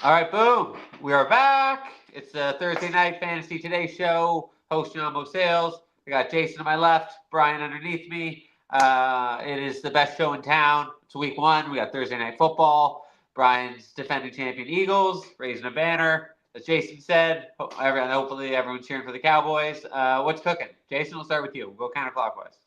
All right, boom. We are back. It's the Thursday Night Fantasy Today show. Host Jumbo Sales. I got Jason to my left, Brian underneath me. It is the best show in town. It's week one. We got Thursday Night Football. Brian's defending champion Eagles, raising a banner. As Jason said, hopefully everyone's cheering for the Cowboys. What's cooking? Jason, we'll start with you. We'll go counterclockwise.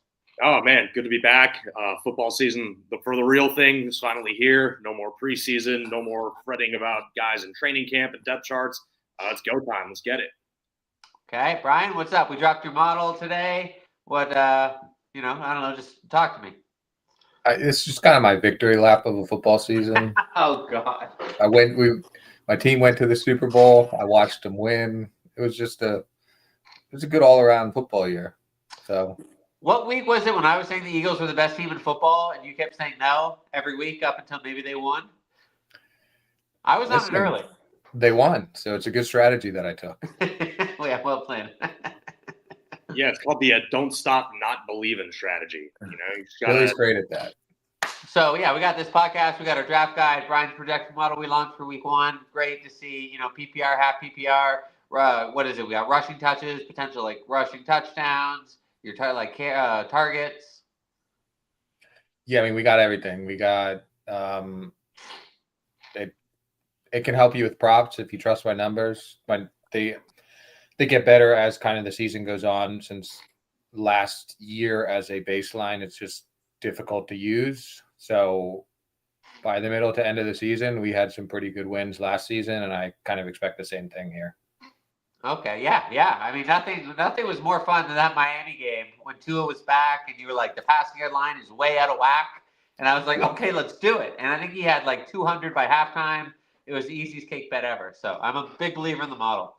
Oh, man, good to be back. Football season, for the real thing, is finally here. No more preseason, no more fretting about guys in training camp and depth charts. It's go time. Let's get it. Okay, Brian, what's up? We dropped your model today. What, I don't know, just talk to me. It's just kind of my victory lap of a football season. Oh, God. My team went to the Super Bowl. I watched them win. It was a good all-around football year. So. What week was it when I was saying the Eagles were the best team in football and you kept saying no every week up until maybe they won? I was on it early. They won, so it's a good strategy that I took. Yeah, well planned. Yeah, it's called the don't stop not believing strategy. Billy's great at that. So, yeah, we got this podcast. We got our draft guide, Brian's projection model we launched for week one. Great to see, PPR, half PPR. What is it? We got rushing touches, potential like rushing touchdowns. Your targets. Yeah, I mean, we got everything. We got it can help you with props if you trust my numbers. When they get better as kind of the season goes on. Since last year as a baseline, it's just difficult to use. So by the middle to end of the season, we had some pretty good wins last season, and I kind of expect the same thing here. Okay, yeah. I mean, nothing was more fun than that Miami game when Tua was back, and you were like, the passing yard line is way out of whack, and I was like, okay, let's do it. And I think he had like 200 by halftime. It was the easiest cake bet ever. So I'm a big believer in the model.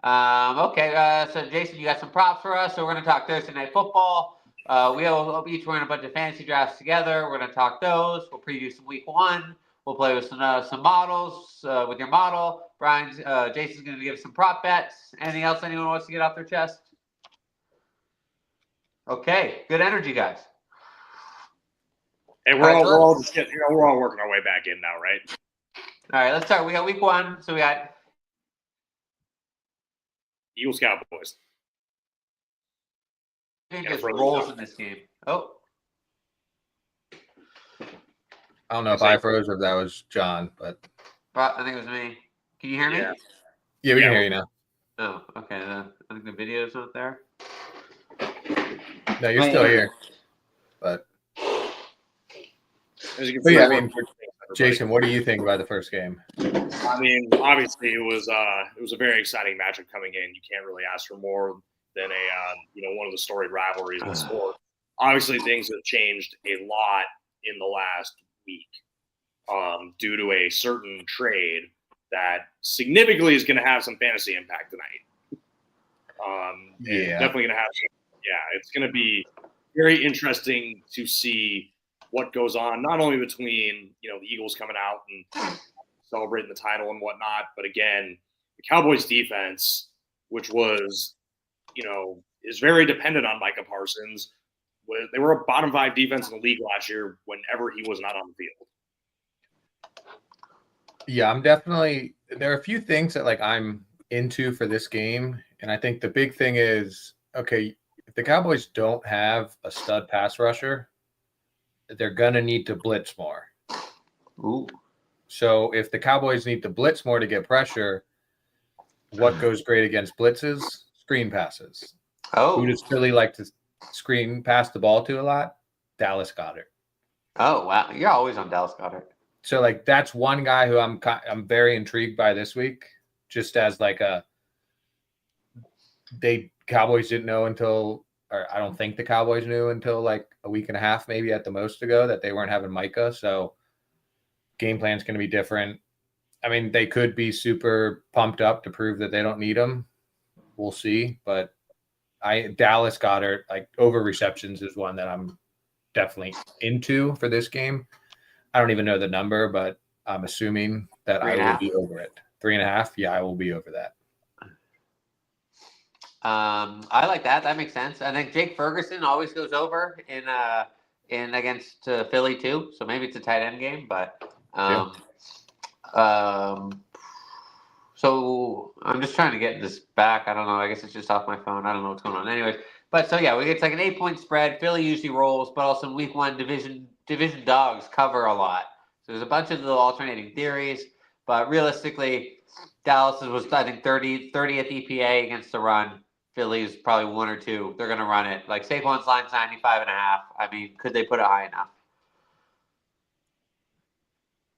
So Jason, you got some props for us. So we're going to talk Thursday Night Football. We'll each run a bunch of fantasy drafts together. We're going to talk those. We'll preview some week one. We'll play with some models with your model. Jason's going to give some prop bets. Anything else anyone wants to get off their chest? Okay, good energy, guys. Hey, we're all just getting, we're all working our way back in now, right? All right, let's start. We got week one, so we got Eagles Cowboys. I think just rolls in this game. Oh. I don't know if I froze or if that was John, but I think it was me. Can you hear me? Yeah, we can hear you now. Oh, okay. I think the video's not there. No, you're still here. But yeah, I mean, Jason, what do you think about the first game? I mean, obviously it was a very exciting matchup coming in. You can't really ask for more than one of the storied rivalries in the sport. Obviously, things have changed a lot in the last week due to a certain trade that significantly is going to have some fantasy impact tonight. Definitely going to have some. Yeah, it's going to be very interesting to see what goes on, not only between the Eagles coming out and celebrating the title and whatnot, but again, the Cowboys defense, which was, is very dependent on Micah Parsons. They were a bottom 5 defense in the league last year whenever he was not on the field. Yeah, there are a few things that I'm into for this game. And I think the big thing is, okay, if the Cowboys don't have a stud pass rusher, they're going to need to blitz more. Ooh. So if the Cowboys need to blitz more to get pressure, what goes great against blitzes? Screen passes. Oh. Who does Philly like to screen pass the ball to a lot? Dallas Goedert. Oh, wow. You're always on Dallas Goedert. So that's one guy who I'm very intrigued by this week, just as Cowboys didn't know until, or I don't think the Cowboys knew until a week and a half, maybe at the most ago, that they weren't having Micah. So game plan's going to be different. I mean, they could be super pumped up to prove that they don't need him. We'll see. But Dallas Goedert, over receptions is one that I'm definitely into for this game. I don't even know the number, but I'm assuming that I will be over it. 3.5. Yeah, I will be over that. I like that. That makes sense. I think Jake Ferguson always goes over in against Philly too. So maybe it's a tight end game, but So I'm just trying to get this back. I don't know. I guess it's just off my phone. I don't know what's going on. Anyways, but so yeah, it's like an 8-point spread. Philly usually rolls, but also in week 1, division dogs cover a lot. So there's a bunch of little alternating theories, but realistically, Dallas was I think 30th EPA against the run. Philly's probably 1 or 2. They're going to run it. Like Saquon's line's 95.5. I mean, could they put it high enough?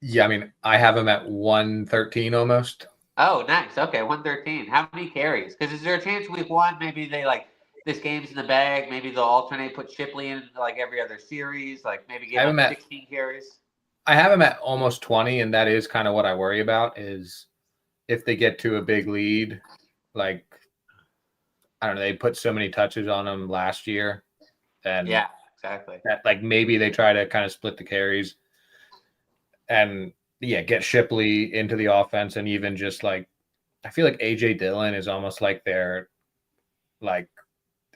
Yeah, I mean, I have him at 113 almost. Oh, nice. Okay, 113. How many carries? Because is there a chance week 1 maybe they like this game's in the bag? Maybe they'll alternate, put Shipley in like every other series, like maybe give him 16 carries. I have him at almost 20, and that is kind of what I worry about is if they get to a big lead, like I don't know, they put so many touches on him last year, and yeah, exactly. That like maybe they try to kind of split the carries, and get Shipley into the offense, and even just like I feel like AJ Dillon is almost like their like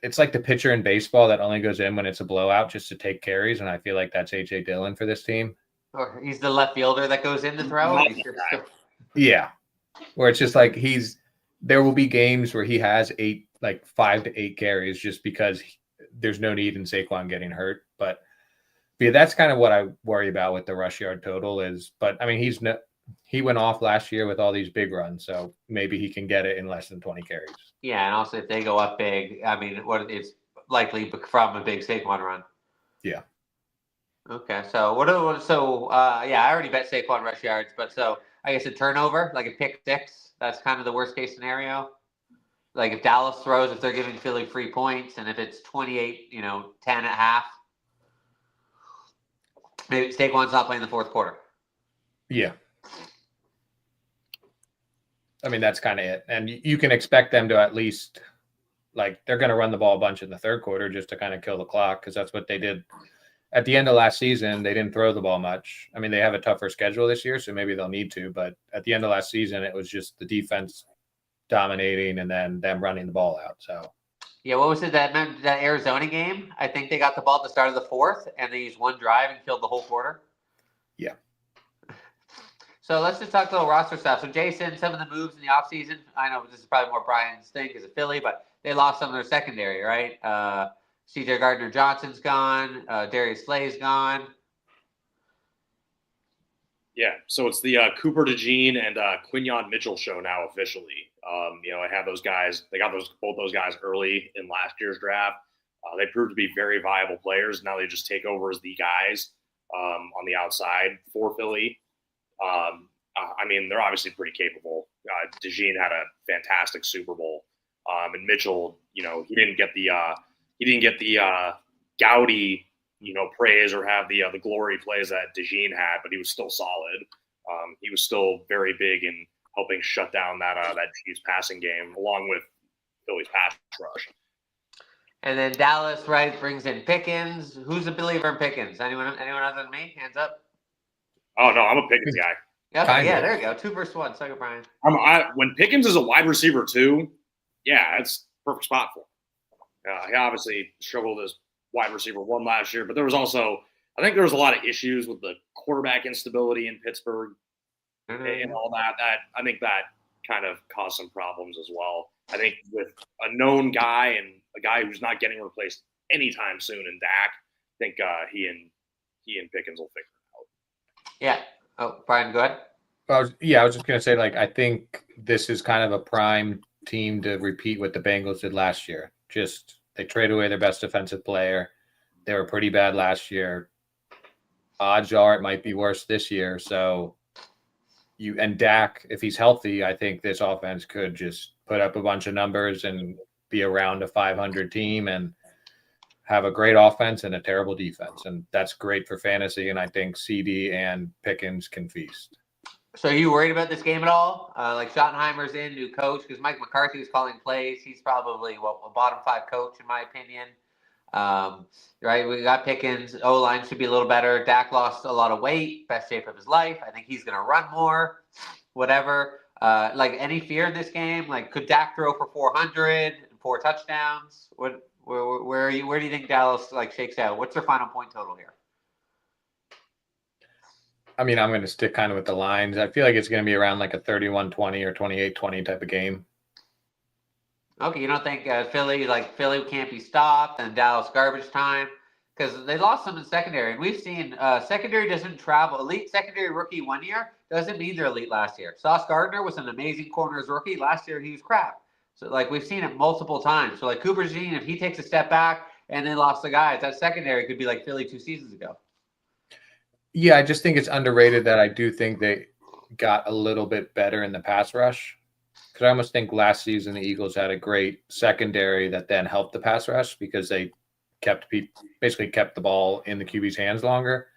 it's like the pitcher in baseball that only goes in when it's a blowout just to take carries, and I feel like that's AJ Dillon for this team. Or he's the left fielder that goes in to throw. Yeah, where it's just like there will be games where he has 5 to 8 carries just because there's no need in Saquon getting hurt. But yeah, that's kind of what I worry about with the rush yard total is. But I mean, he went off last year with all these big runs, so maybe he can get it in less than 20 carries. Yeah, and also if they go up big, I mean, it's likely from a big Saquon run. Yeah. Okay, so I already bet Saquon rush yards, but so I guess a turnover, like a pick 6, that's kind of the worst case scenario. Like if Dallas throws, if they're giving Philly free points, and if it's 28, 10 at half, maybe Saquon's not playing the fourth quarter. Yeah. I mean, that's kind of it. And you can expect them to at least, like, they're going to run the ball a bunch in the third quarter just to kind of kill the clock because that's what they did. At the end of last season, they didn't throw the ball much. I mean, they have a tougher schedule this year, so maybe they'll need to. But at the end of last season, it was just the defense dominating and then them running the ball out. So, yeah, what was it that Arizona game? I think they got the ball at the start of the fourth, and they used one drive and killed the whole quarter. Yeah. So let's just talk a little roster stuff. So Jason, some of the moves in the offseason, I know this is probably more Brian's thing as a Philly, but they lost some of their secondary, right? CJ Gardner-Johnson's gone. Darius Slay's gone. Yeah, so it's the Cooper DeJean and Quinyon Mitchell show now officially. I had those guys. They got both those guys early in last year's draft. They proved to be very viable players. Now they just take over as the guys on the outside for Philly. I mean, they're obviously pretty capable. DeJean had a fantastic Super Bowl, and Mitchell, he didn't get the gaudy, praise or have the glory plays that DeJean had, but he was still solid. He was still very big in helping shut down that Chiefs passing game, along with Philly's pass rush. And then Dallas, right, brings in Pickens. Who's a believer in Pickens? Anyone other than me? Hands up. Oh no, I'm a Pickens guy. Okay, yeah, there you go. 2 versus 1. Second, Brian. When Pickens is a wide receiver too, yeah, it's perfect spot for him. He obviously struggled as wide receiver 1 last year, but there was also, I think there was a lot of issues with the quarterback instability in Pittsburgh and all that. I think that kind of caused some problems as well. I think with a known guy and a guy who's not getting replaced anytime soon in Dak, I think he and Pickens will figure it out. Yeah. Oh, Brian, go ahead. I was just going to say, I think this is kind of a prime team to repeat what the Bengals did last year. Just they trade away their best defensive player. They were pretty bad last year. Odds are it might be worse this year. So and Dak, if he's healthy, I think this offense could just put up a bunch of numbers and be around a 500 team and have a great offense and a terrible defense. And that's great for fantasy. And I think CD and Pickens can feast. So are you worried about this game at all? Like Schottenheimer's in, new coach, because Mike McCarthy was calling plays. He's probably a bottom 5 coach in my opinion. Right, we got Pickens. O-line should be a little better. Dak lost a lot of weight, best shape of his life. I think he's going to run more, whatever. Any fear in this game? Like, could Dak throw for 400 and 4 touchdowns? Where do you think Dallas shakes out? What's their final point total here? I mean, I'm going to stick kind of with the lines. I feel like it's going to be around like a 31-20 or 28-20 type of game. Okay, you don't think Philly can't be stopped and Dallas garbage time? Because they lost some in secondary. And we've seen secondary doesn't travel. Elite secondary rookie 1 year doesn't mean they're elite last year. Sauce Gardner was an amazing corners rookie. Last year, he was crap. So, like, we've seen it multiple times. So, like, Cooper Jean, if he takes a step back and they lost the guys, that secondary could be like Philly 2 seasons ago. Yeah, I just think it's underrated that I do think they got a little bit better in the pass rush. Because I almost think last season the Eagles had a great secondary that then helped the pass rush because they basically kept the ball in the QB's hands longer.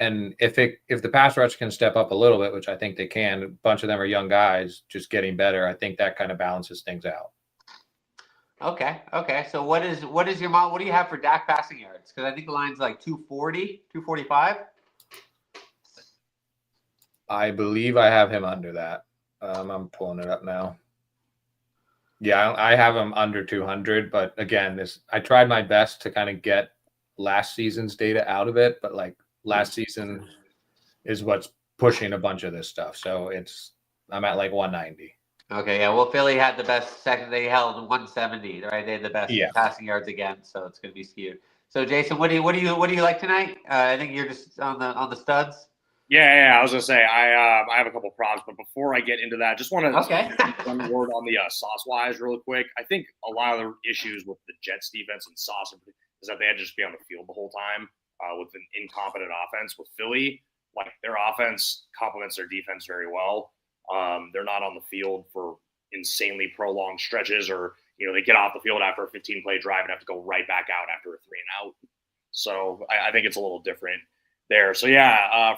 And if the pass rush can step up a little bit, which I think they can, a bunch of them are young guys just getting better. I think that kind of balances things out. Okay. So what is your model? What do you have for Dak passing yards? Because I think the line's like 240, 245. I believe I have him under that. I'm pulling it up now. Yeah, I have him under 200, but again, I tried my best to kind of get last season's data out of it, but like last season is what's pushing a bunch of this stuff. So I'm at like 190. Okay, yeah. Well, Philly had the best second. They held 170, right? They had the best Yeah. passing yards again, so it's going to be skewed. So, Jason, what do you like tonight? I think you're just on the studs. Yeah. I was gonna say I have a couple props, but before I get into that, just want to Okay. one word on the Sauce wise real quick. I think a lot of the issues with the Jets defense and Sauce is that they had to just be on the field the whole time with an incompetent offense. With Philly, like their offense complements their defense very well. They're not on the field for insanely prolonged stretches, or they get off the field after a 15-play drive and have to go right back out after a 3-and-out. So I think it's a little different there. So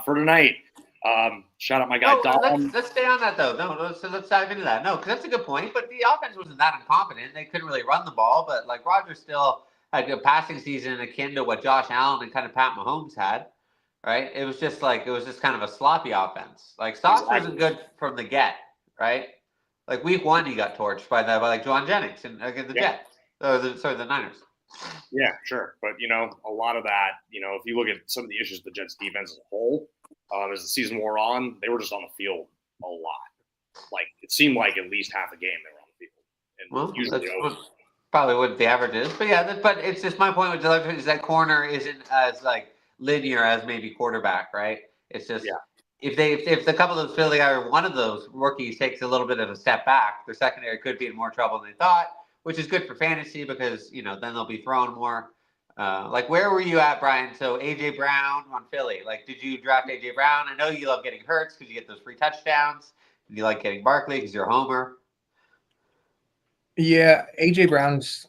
for tonight, shout out my guy Dom. Let's stay on that though. No, let's dive into that. No, because that's a good point. But the offense wasn't that incompetent. They couldn't really run the ball, but like Rodgers still had a good passing season akin to what Josh Allen and kind of Pat Mahomes had. Right? It was just kind of a sloppy offense. Like Sauce wasn't good from the get, right? Like week 1, he got torched by like Juwan Jennings and against the Jets. The Niners. Yeah, sure. But, a lot of that, if you look at some of the issues of the Jets defense as a whole, as the season wore on, they were just on the field a lot. Like, it seemed like at least half a game they were on the field. And well, usually probably what the average is. But yeah, but it's just my point with Deluxe is that corner isn't as like linear as maybe quarterback, right? It's just if a couple of those Philly or one of those rookies takes a little bit of a step back, their secondary could be in more trouble than they thought, which is good for fantasy because then they'll be thrown more. Like where were you at, Brian? So AJ Brown on Philly. Like, did you draft AJ Brown? I know you love getting Hurts because you get those free touchdowns. You like getting Barkley because you're a homer. Yeah, AJ Brown's.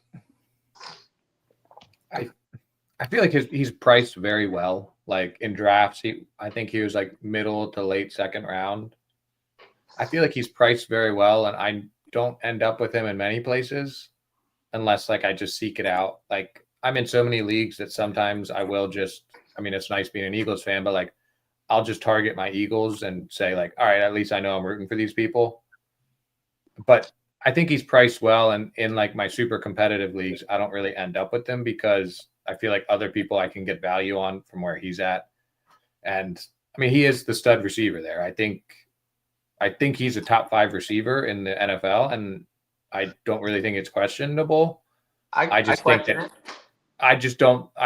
I feel like he's priced very well. Like in drafts, I think he was like middle to late second round. I feel like he's priced very well, and I don't end up with him in many places unless like I just seek it out. Like I'm in so many leagues that sometimes I will just. I mean, it's nice being an Eagles fan, but like I'll just target my Eagles and say like, all right, at least I know I'm rooting for these people. But I think he's priced well, and in like my super competitive leagues, I don't really end up with him because I feel like other people I can get value on from where he's at. And I mean, he is the stud receiver there. I think he's a top 5 receiver in the NFL, and I don't really think it's questionable. I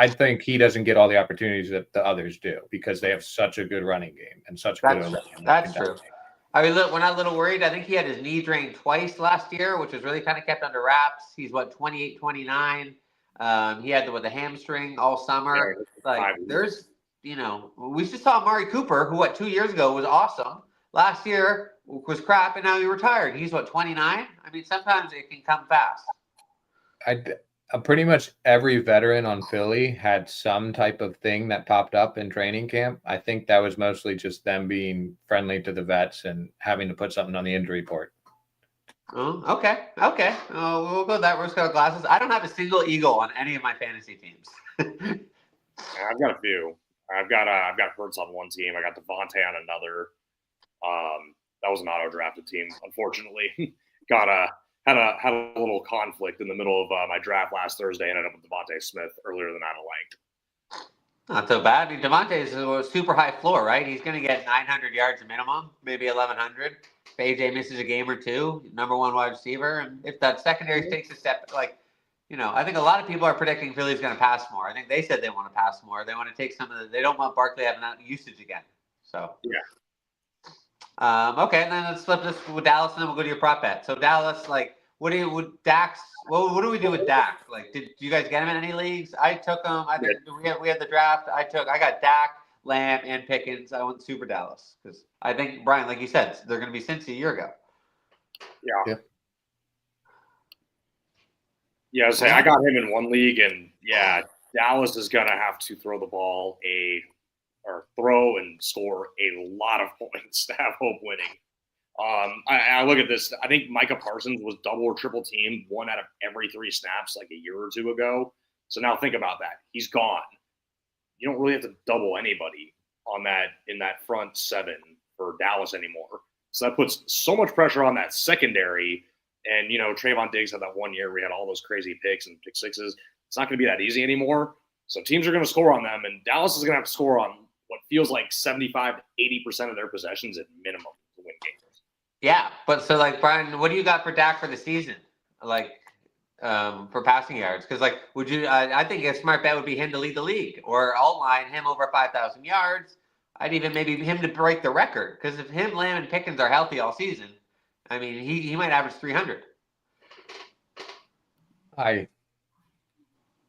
think he doesn't get all the opportunities that the others do because they have such a good running game and such good. That's true. I mean, look, we're not a little worried. I think he had his knee drained twice last year, which was really kind of kept under wraps. He's 28, 29. He had the hamstring all summer. There's, we just saw Amari Cooper, who 2 years ago was awesome. Last year was crap, and now he retired. He's 29. I mean, sometimes it can come fast. Pretty much every veteran on Philly had some type of thing that popped up in training camp. I think that was mostly just them being friendly to the vets and having to put something on the injury report. Oh, okay. We'll go that rose-colored glasses. I don't have a single Eagle on any of my fantasy teams. I've got a few. I've got Hurts on one team. I got Devontae on another. That was an auto-drafted team, unfortunately. Had a little conflict in the middle of my draft last Thursday and ended up with Devontae Smith earlier than I'd have liked. Not so bad. I mean, Devontae's a super high floor, right? He's going to get 900 yards minimum, maybe 1,100. If AJ misses a game or two, number one wide receiver. And if that secondary takes a step, like, I think a lot of people are predicting Philly's going to pass more. I think they said they want to pass more. They want to take some of they don't want Barkley having that usage again. So, Yeah. Okay, and then let's flip this with Dallas, and then we'll go to your prop bet. So Dallas, like, what do you with Dax? What do we do with Dak? Like, did you guys get him in any leagues? I took him. I think we had the draft. I got Dak, Lamb, and Pickens. I went super Dallas because I think Brian, like you said, they're going to be Cincy a year ago. Yeah. Yeah, I got him in one league, and Dallas is gonna have to throw the ball throw and score a lot of points to have hope winning. I look at this. I think Micah Parsons was double or triple teamed 1 out of every 3 snaps like a year or two ago. So now think about that. He's gone. You don't really have to double anybody in that front 7 for Dallas anymore. So that puts so much pressure on that secondary. And, Trayvon Diggs had that 1 year where he had all those crazy picks and pick sixes. It's not going to be that easy anymore. So teams are going to score on them, and Dallas is going to have to score on what feels like 75 to 80% of their possessions at minimum to win games. Yeah, but so, like, Brian, what do you got for Dak for the season? Like, for passing yards? Because, like, would you? I think a smart bet would be him to lead the league, or outline him over 5,000 yards. I'd even maybe him to break the record. Because if him, Lamb, and Pickens are healthy all season, I mean, he might average 300. I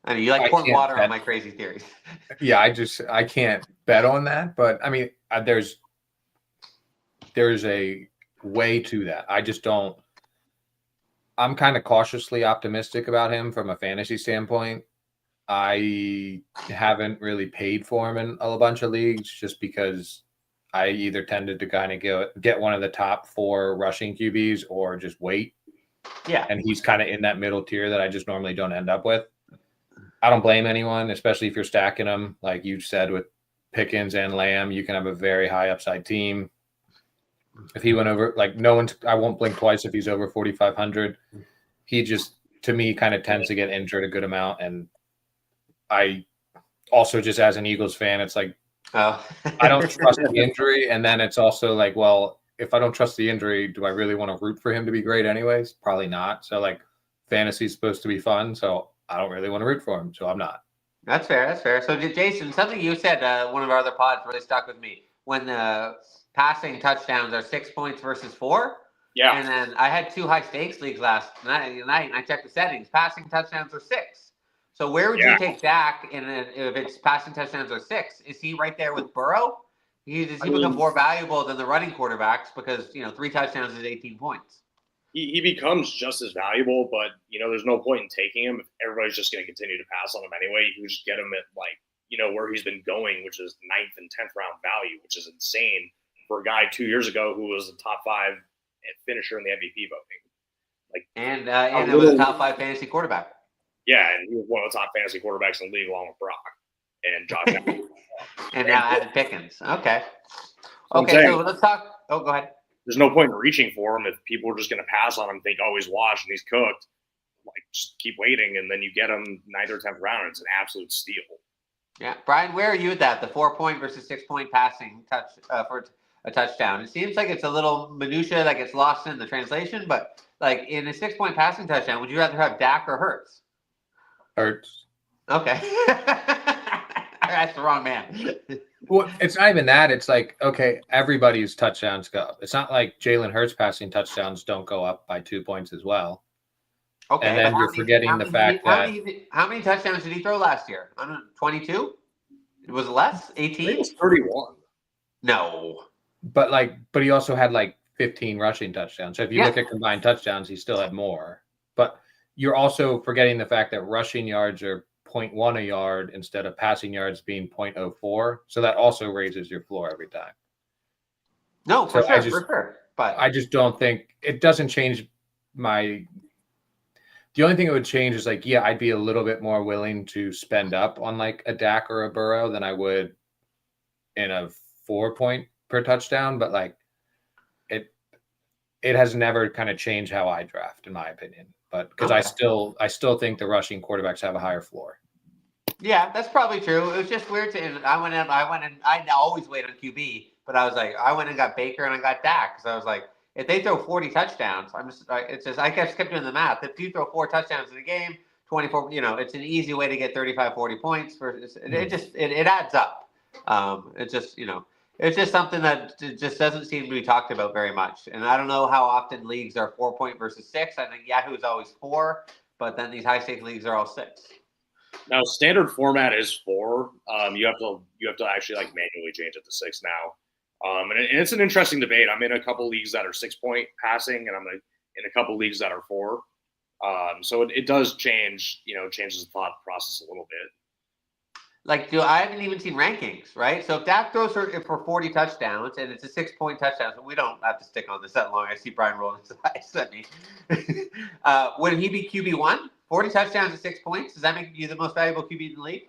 mean, you like pouring water on my crazy theories. Yeah, I can't bet on that, but I mean, there's a way to that. I just don't. I'm kind of cautiously optimistic about him from a fantasy standpoint. I haven't really paid for him in a bunch of leagues just because I either tended to kind of get one of the top 4 rushing QBs or just wait. Yeah. And he's kind of in that middle tier that I just normally don't end up with. I don't blame anyone, especially if you're stacking them. Like you said, with Pickens and Lamb, you can have a very high upside team. If he went over, like I won't blink twice if he's over 4,500. He just, to me, kind of tends to get injured a good amount. And I also, just as an Eagles fan, it's like, I don't trust the injury. And then it's also like, well, if I don't trust the injury, do I really want to root for him to be great anyways? Probably not. So, like, fantasy is supposed to be fun. So I don't really want to root for him. So I'm not. That's fair. So, Jason, something you said, one of our other pods really stuck with me. When the passing touchdowns are 6 points versus 4. Yeah. And then I had 2 high stakes leagues last night, and I checked the settings. Passing touchdowns are 6. So where would you take Dak if it's passing touchdowns are 6? Is he right there with Burrow? Does he become more valuable than the running quarterbacks because 3 touchdowns is 18 points? He becomes just as valuable, but there's no point in taking him if everybody's just going to continue to pass on him anyway. You can just get him at where he's been going, which is 9th and 10th round value, which is insane for a guy 2 years ago who was a top 5 finisher in the MVP voting. And it was a top 5 fantasy quarterback. Yeah, and he was one of the top fantasy quarterbacks in the league along with Brock and Josh Allen. And now added Pickens. Okay, so let's talk. Oh, go ahead. There's no point in reaching for him if people are just going to pass on him, think, oh, he's washed and he's cooked. Just keep waiting, and then you get him 9th or 10th round. It's an absolute steal. Yeah, Brian, where are you at that? The 4-point versus 6-point passing touch for a touchdown. It seems like it's a little minutia that gets lost in the translation, but like in a 6-point passing touchdown, would you rather have Dak or Hurts? Hurts. Okay. That's the wrong man. Well, it's not even that. It's like, okay, everybody's touchdowns go up. It's not like Jalen Hurts passing touchdowns don't go up by 2 points as well. Okay, and then you're forgetting the fact that how many touchdowns did he throw last year? 22? Was it less? 18? It was 31. No. But he also had 15 rushing touchdowns. So if you look at combined touchdowns, he still had more. But you're also forgetting the fact that rushing yards are 0.1 a yard instead of passing yards being 0.04. So that also raises your floor every time. No, for sure. But I just don't think it doesn't change my. The only thing it would change is I'd be a little bit more willing to spend up on a Dak or a Burrow than I would in a 4-point per touchdown. But it has never kind of changed how I draft, in my opinion. But because I still think the rushing quarterbacks have a higher floor. Yeah, that's probably true. It was just weird to. And I went in. I always wait on QB, but I was like, I went and got Baker and I got Dak because I was like, if they throw 40 touchdowns, it's just I kept doing the math. If you throw 4 touchdowns in a game, 24, it's an easy way to get 35, 40 points. It adds up. It's just it's just something that just doesn't seem to be talked about very much. And I don't know how often leagues are 4-point versus 6. I think Yahoo is always 4, but then these high stake leagues are all 6. Now, standard format is 4. You have to actually like manually change it to 6 now. And it's an interesting debate. I'm in a couple leagues that are 6-point passing, and I'm in a couple leagues that are 4. So it does change, changes the thought process a little bit. Like, I haven't even seen rankings, right? So if Dak throws for 40 touchdowns and it's a 6-point touchdown, so we don't have to stick on this that long. I see Brian rolling his eyes at me. Would he be QB1? 40 touchdowns and 6 points? Does that make you the most valuable QB in the league?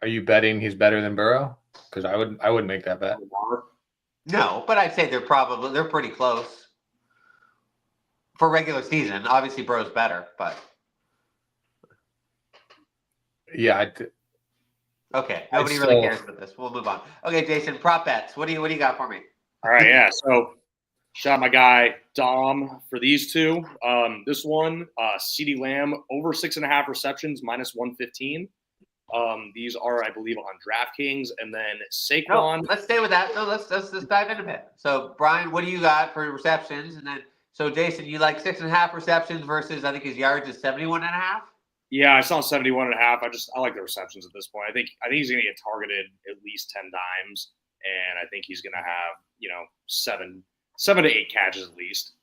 Are you betting he's better than Burrow? Because I wouldn't make that bet. No, but I'd say they're pretty close for regular season. Obviously, Burrow's better, but yeah. Okay, nobody really cares about this. We'll move on. Okay, Jason, prop bets. What do you got for me? All right, yeah. So shot my guy Dom for these two. This one, CeeDee Lamb over 6.5 receptions -115. These are, I believe, on DraftKings, and then Saquon. No, let's stay with that. No, let's dive in a bit. So, Brian, what do you got for receptions? And then, so Jason, you like 6.5 receptions versus I think his yards is 71.5. Yeah, I saw 71.5. I like the receptions at this point. I think he's going to get targeted at least 10 times, and I think he's going to have 7 to 8 catches at least.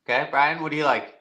Okay, Brian, what do you like?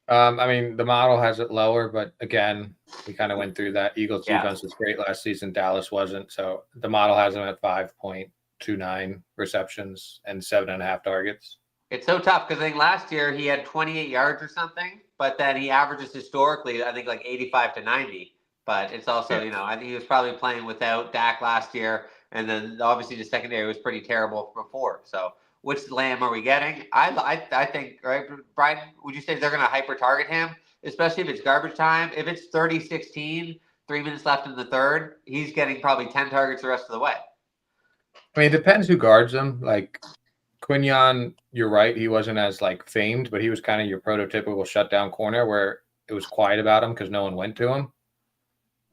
I mean, the model has it lower, but again, we kind of went through that. Eagles defense was great last season. Dallas wasn't. So the model has him at 5.29 receptions and 7.5 targets. It's so tough because I think last year he had 28 yards or something, but then he averages historically, I think, like 85 to 90. But it's also, I think he was probably playing without Dak last year. And then obviously the secondary was pretty terrible before. So which Lamb are we getting? I think, right, Brian, would you say they're going to hyper-target him, especially if it's garbage time? If it's 30-16, 3 minutes left in the third, he's getting probably 10 targets the rest of the way. I mean, it depends who guards him. Like Quinyon, you're right. He wasn't as famed, but he was kind of your prototypical shutdown corner where it was quiet about him because no one went to him.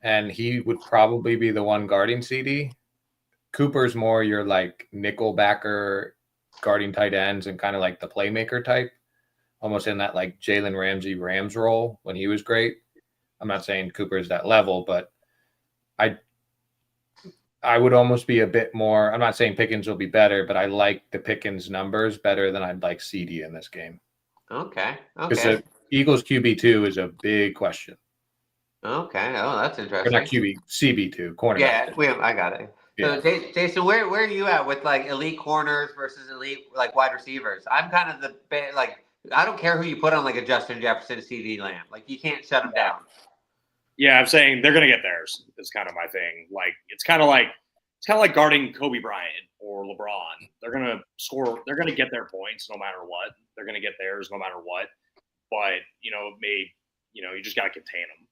And he would probably be the one guarding CeeDee. Cooper's more your nickel backer, guarding tight ends and kind of the playmaker type, almost in that Jalen Ramsey Rams role when he was great. I'm not saying Cooper is that level, but I would almost be a bit more. I'm not saying Pickens will be better, but I like the Pickens numbers better than I'd like CeeDee in this game. Okay. Because the Eagles QB2 is a big question. Okay. Oh, that's interesting. Or not QB, CB2, cornerback. Yeah, I got it. So, Jason, where are you at with elite corners versus elite wide receivers? I'm kind of I don't care who you put on a Justin Jefferson, CeeDee Lamb. You can't shut them down. Yeah, I'm saying they're gonna get theirs. Is kind of my thing. It's kind of like guarding Kobe Bryant or LeBron. They're gonna score. They're gonna get their points no matter what. They're gonna get theirs no matter what. But you just gotta contain them.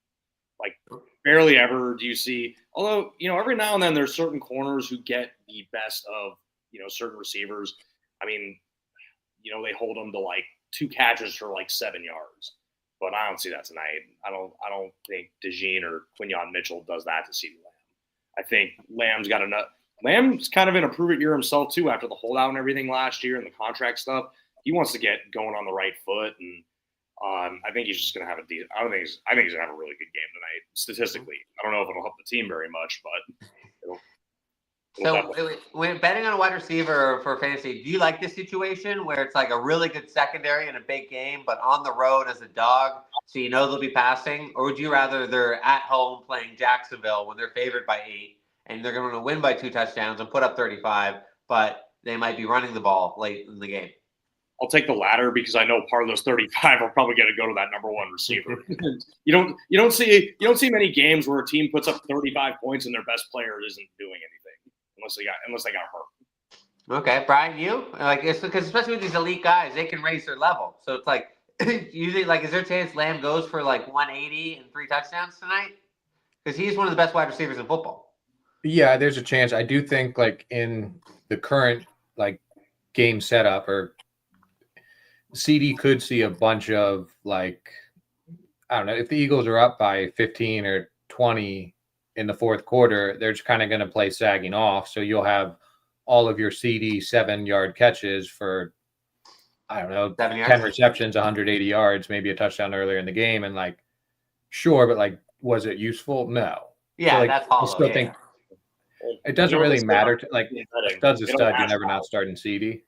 Barely ever do you see. Although every now and then there's certain corners who get the best of certain receivers. I mean, they hold them to 2 catches for 7 yards. But I don't see that tonight. I don't think DeJean or Quinyon Mitchell does that to CeeDee Lamb. I think Lamb's got enough. Lamb's kind of in a prove it year himself too after the holdout and everything last year and the contract stuff. He wants to get going on the right foot, and I think he's just going to have a decent. I think he's going to have a really good game tonight. Statistically, I don't know if it'll help the team very much, but it'll so when betting on a wide receiver for fantasy, do you like this situation where it's a really good secondary in a big game, but on the road as a dog, so they'll be passing? Or would you rather they're at home playing Jacksonville when they're favored by 8 and they're going to win by 2 touchdowns and put up 35, but they might be running the ball late in the game? I'll take the latter because I know part of those 35 are probably going to go to that number 1 receiver. You don't see many games where a team puts up 35 points and their best player isn't doing anything. Unless they got hurt. Okay, Brian, you it's because especially with these elite guys, they can raise their level. So it's usually, like, is there a chance Lamb goes for like 180 and 3 touchdowns tonight? Because he's one of the best wide receivers in football. Yeah, there's a chance. I do think like in the current like game setup, or CD could see a bunch of like, I don't know, if the Eagles are up by 15 or 20 in the fourth quarter, they're just kind of going to play sagging off. So you'll have all of your CD 7-yard catches for, I don't know, 7 10 yards. receptions, 180 yards, maybe a touchdown earlier in the game. And like, sure, but like, was it useful? No. Yeah, So like, that's I hollow. still Yeah, think yeah. it doesn't You know, really it's matter. not- Like, betting. stud's a They don't stud. You're ask never how. not starting CD.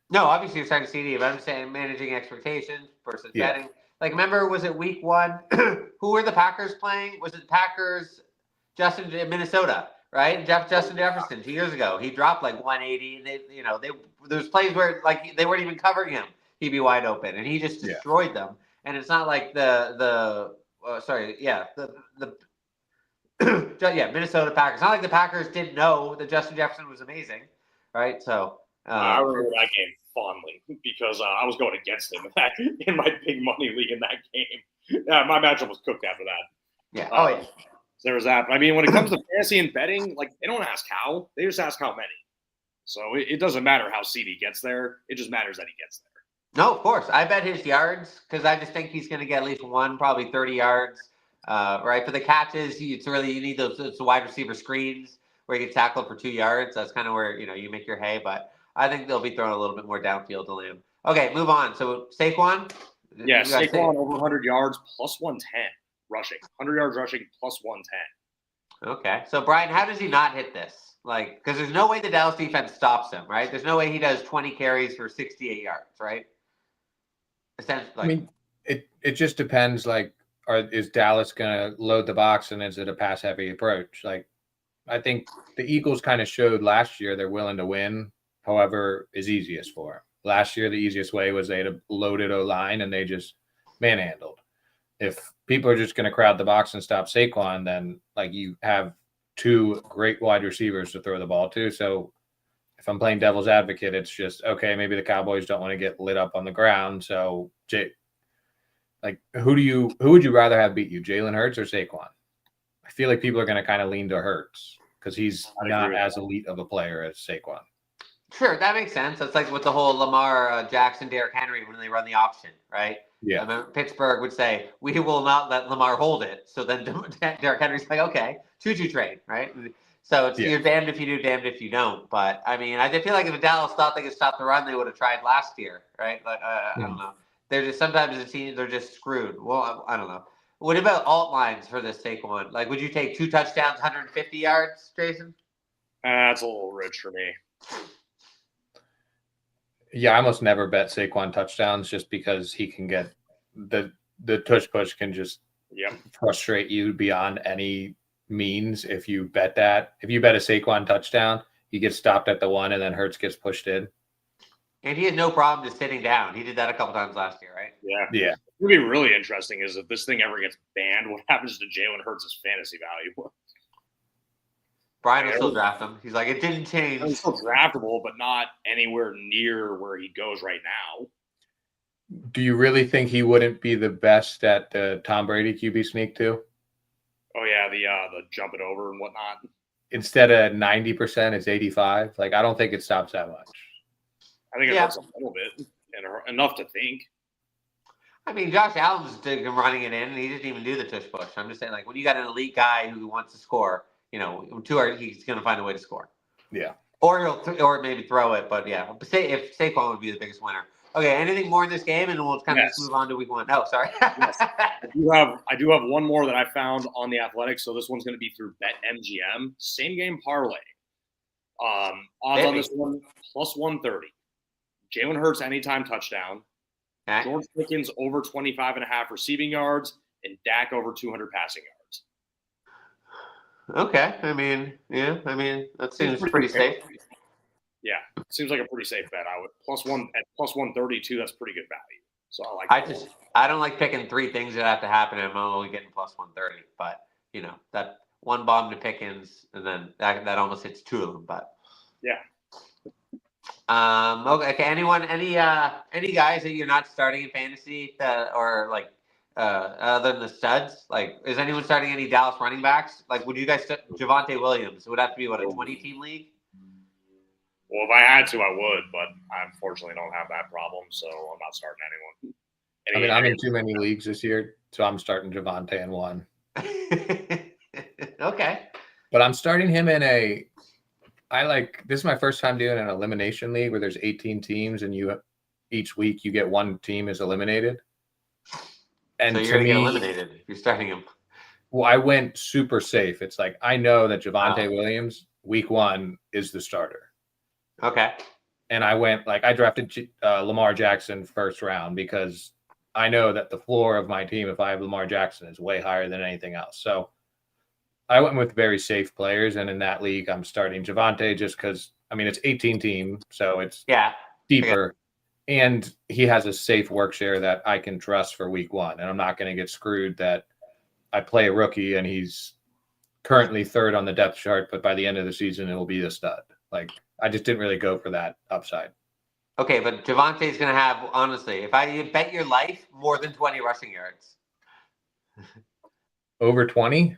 No, obviously you're starting CD, but I'm saying managing expectations versus Yeah. betting. Like, remember, was it week 1? Who were the Packers playing? Was it Packers? Justin in Minnesota, right? Justin Jefferson 2 years ago. He dropped like 180, and there's plays where like they weren't even covering him. He'd be wide open, and he just destroyed them. And it's not like the Minnesota Packers. It's not like the Packers didn't know that Justin Jefferson was amazing, right? So I remember that game fondly because I was going against him in my big money league in that game. Yeah, my matchup was cooked after that. yeah. Oh yeah. So there was that. But I mean, when it comes to fantasy and betting, like they don't ask how, they just ask how many. So it doesn't matter how CD gets there. It just matters that he gets there. No, of course. I bet his yards because I just think he's going to get at least one, probably 30 yards. Right for the catches, it's really you need those wide receiver screens where you get tackled for 2 yards. That's kind of where you make your hay. But I think they'll be throwing a little bit more downfield to Lamb. Okay, move on. So Saquon. Yeah, Saquon over 100 yards plus 110 rushing, 100 yards rushing plus 110. Okay, so Brian, how does he not hit this? Like, because there's no way the Dallas defense stops him, right? There's no way he does 20 carries for 68 yards, right? Essentially, I mean, it just depends. Like, is Dallas going to load the box, and is it a pass heavy approach? Like, I think the Eagles kind of showed last year they're willing to win, however is easiest for them. Last year, the easiest way was they had a loaded O-line and they just manhandled. If people are just going to crowd the box and stop Saquon, then like you have 2 great wide receivers to throw the ball to. So if I'm playing devil's advocate, it's just, okay, maybe the Cowboys don't want to get lit up on the ground. So like who would you rather have beat you, Jalen Hurts or Saquon? I feel like people are going to kind of lean to Hurts because he's not as elite of a player as Saquon. Sure, that makes sense. That's like with the whole Lamar Jackson, Derrick Henry when they run the option, right? Yeah. I remember Pittsburgh would say, "We will not let Lamar hold it." So then Derrick Henry's like, "Okay, choo-choo train," right? So it's you're damned if you do, damned if you don't. But I mean, I feel like if Dallas thought they could stop the run, they would have tried last year, right? Like I don't know. They're just sometimes the teams they're just screwed. Well, I don't know. What about alt lines for this Saquon? Like, would you take 2 touchdowns, 150 yards, Jason? That's a little rich for me. Yeah, I almost never bet Saquon touchdowns just because he can get the tush push can just frustrate you beyond any means. If you bet that, if you bet a Saquon touchdown, he gets stopped at the 1 and then Hurts gets pushed in. And he had no problem just sitting down. He did that a couple times last year, right? Yeah. Yeah. What would be really interesting is if this thing ever gets banned, what happens to Jalen Hurts' fantasy value? Brian will still draft him. He's like, it didn't change. He's still draftable, but not anywhere near where he goes right now. Do you really think he wouldn't be the best at the Tom Brady QB sneak too? Oh yeah, the jump it over and whatnot. Instead of 90%, it's 85. Like I don't think it stops that much. I think it hurts a little bit and enough to think. I mean, Josh Allen's running it in, and he didn't even do the tush push. I'm just saying, like, when you got an elite guy who wants to score, he's going to find a way to score. Yeah. Or maybe throw it, but yeah. Say if Saquon would be the biggest winner. Okay, anything more in this game, and we'll kind of just move on to week 1. Oh, sorry. Yes. I do have one more that I found on the Athletics, so this one's going to be through BetMGM. Same game parlay. Odds on this one plus 130. Jalen Hurts anytime touchdown. Okay. George Pickens over 25.5 receiving yards, and Dak over 200 passing yards. Okay, that seems pretty safe. Yeah, seems like a pretty safe bet. I would plus 132. That's pretty good value. So I like. I don't like picking 3 things that have to happen, and I'm only getting plus 130. But that one bomb to Pickens, and then that almost hits 2 of them. But yeah. Okay. Any guys that you're not starting in fantasy or like other than the studs? Like, is anyone starting any Dallas running backs? Like, would you guys Javonte Williams? It would have to be what, a 20-team league? Well, if I had to, I would, but I unfortunately don't have that problem, so I'm not starting anyone. I mean, I'm in too many leagues this year, so I'm starting Javonte in one. Okay. But I'm starting him in this is my first time doing an elimination league where there's 18 teams and each week you get one team is eliminated. And so you're going to get eliminated if you're starting him. Well, I went super safe. It's like I know that Javonte Williams week 1 is the starter. Okay. And I drafted Lamar Jackson first round because I know that the floor of my team, if I have Lamar Jackson, is way higher than anything else. So I went with very safe players. And in that league, I'm starting Javonte just because, I mean, it's 18 team, so it's deeper. And he has a safe work share that I can trust for week 1. And I'm not going to get screwed that I play a rookie and he's currently 3rd on the depth chart, but by the end of the season, it will be a stud. Like, I just didn't really go for that upside. Okay, but Javonte's going to have, honestly, if I bet your life, more than 20 rushing yards. Over 20?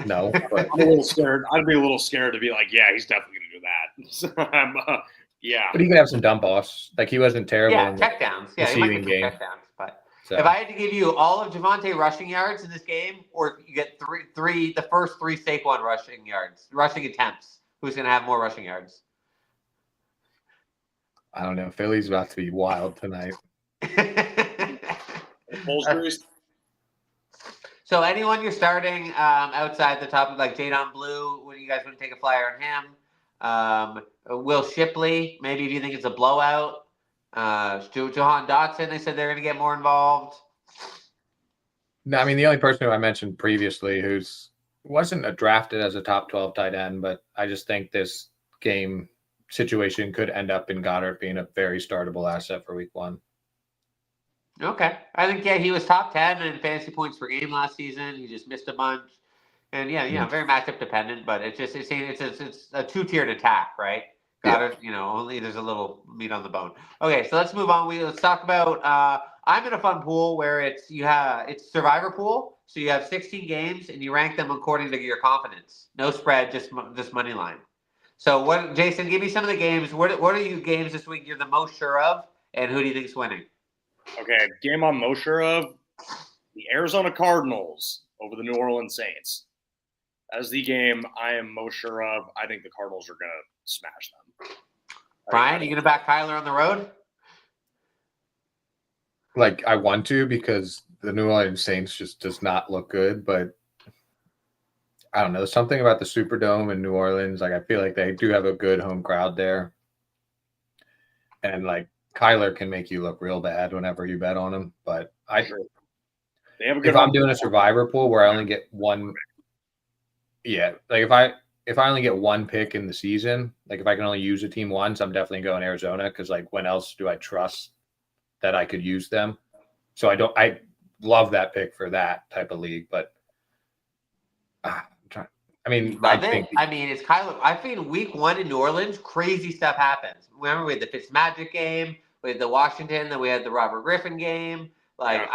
No. But I'm a little scared. I'd be a little scared to be like, yeah, he's definitely going to do that. So yeah. But he could have some dump offs. Like, he wasn't terrible. Yeah, checkdowns. Yeah, he might get some checkdowns. But if I had to give you all of Javonte rushing yards in this game, or you get the first 3 Saquon rushing attempts, who's going to have more rushing yards? I don't know. Philly's about to be wild tonight. So anyone you're starting outside the top of like Jadon Blue, when you guys want to take a flyer on him? Will Shipley, maybe if you think it's a blowout. Jahan Dotson, they said they're going to get more involved. No, I mean, the only person who I mentioned previously wasn't drafted as a top 12 tight end, but I just think this game situation could end up in Goddard being a very startable asset for week 1. Okay. I think, he was top 10 in fantasy points per game last season. He just missed a bunch. And very matchup dependent, but it's a 2-tiered attack, right? Goddard, only there's a little meat on the bone. Okay, so let's move on. Let's talk about I'm in a fun pool where it's survivor pool. So you have 16 games and you rank them according to your confidence. No spread, just money line. So Jason, give me some of the games. What are you games this week you're the most sure of, and who do you think's winning? Okay, game I'm most sure of, the Arizona Cardinals over the New Orleans Saints. That is the game I am most sure of. I think the Cardinals are going to smash them. Brian, are you going to back Kyler on the road? Like, I want to because the New Orleans Saints just does not look good, but I don't know, something about the Superdome in New Orleans. Like, I feel like they do have a good home crowd there. And, like, Kyler can make you look real bad whenever you bet on him. But if I'm doing a survivor pool where I only get one, like if I only get one pick in the season, like if I can only use a team once, I'm definitely going Arizona because, like, when else do I trust that I could use them? So I love that pick for that type of league, but I mean, it's Kyler. I think week 1 in New Orleans, crazy stuff happens. Remember, we had the Fitzmagic game, we had the Washington, then we had the Robert Griffin game. Like,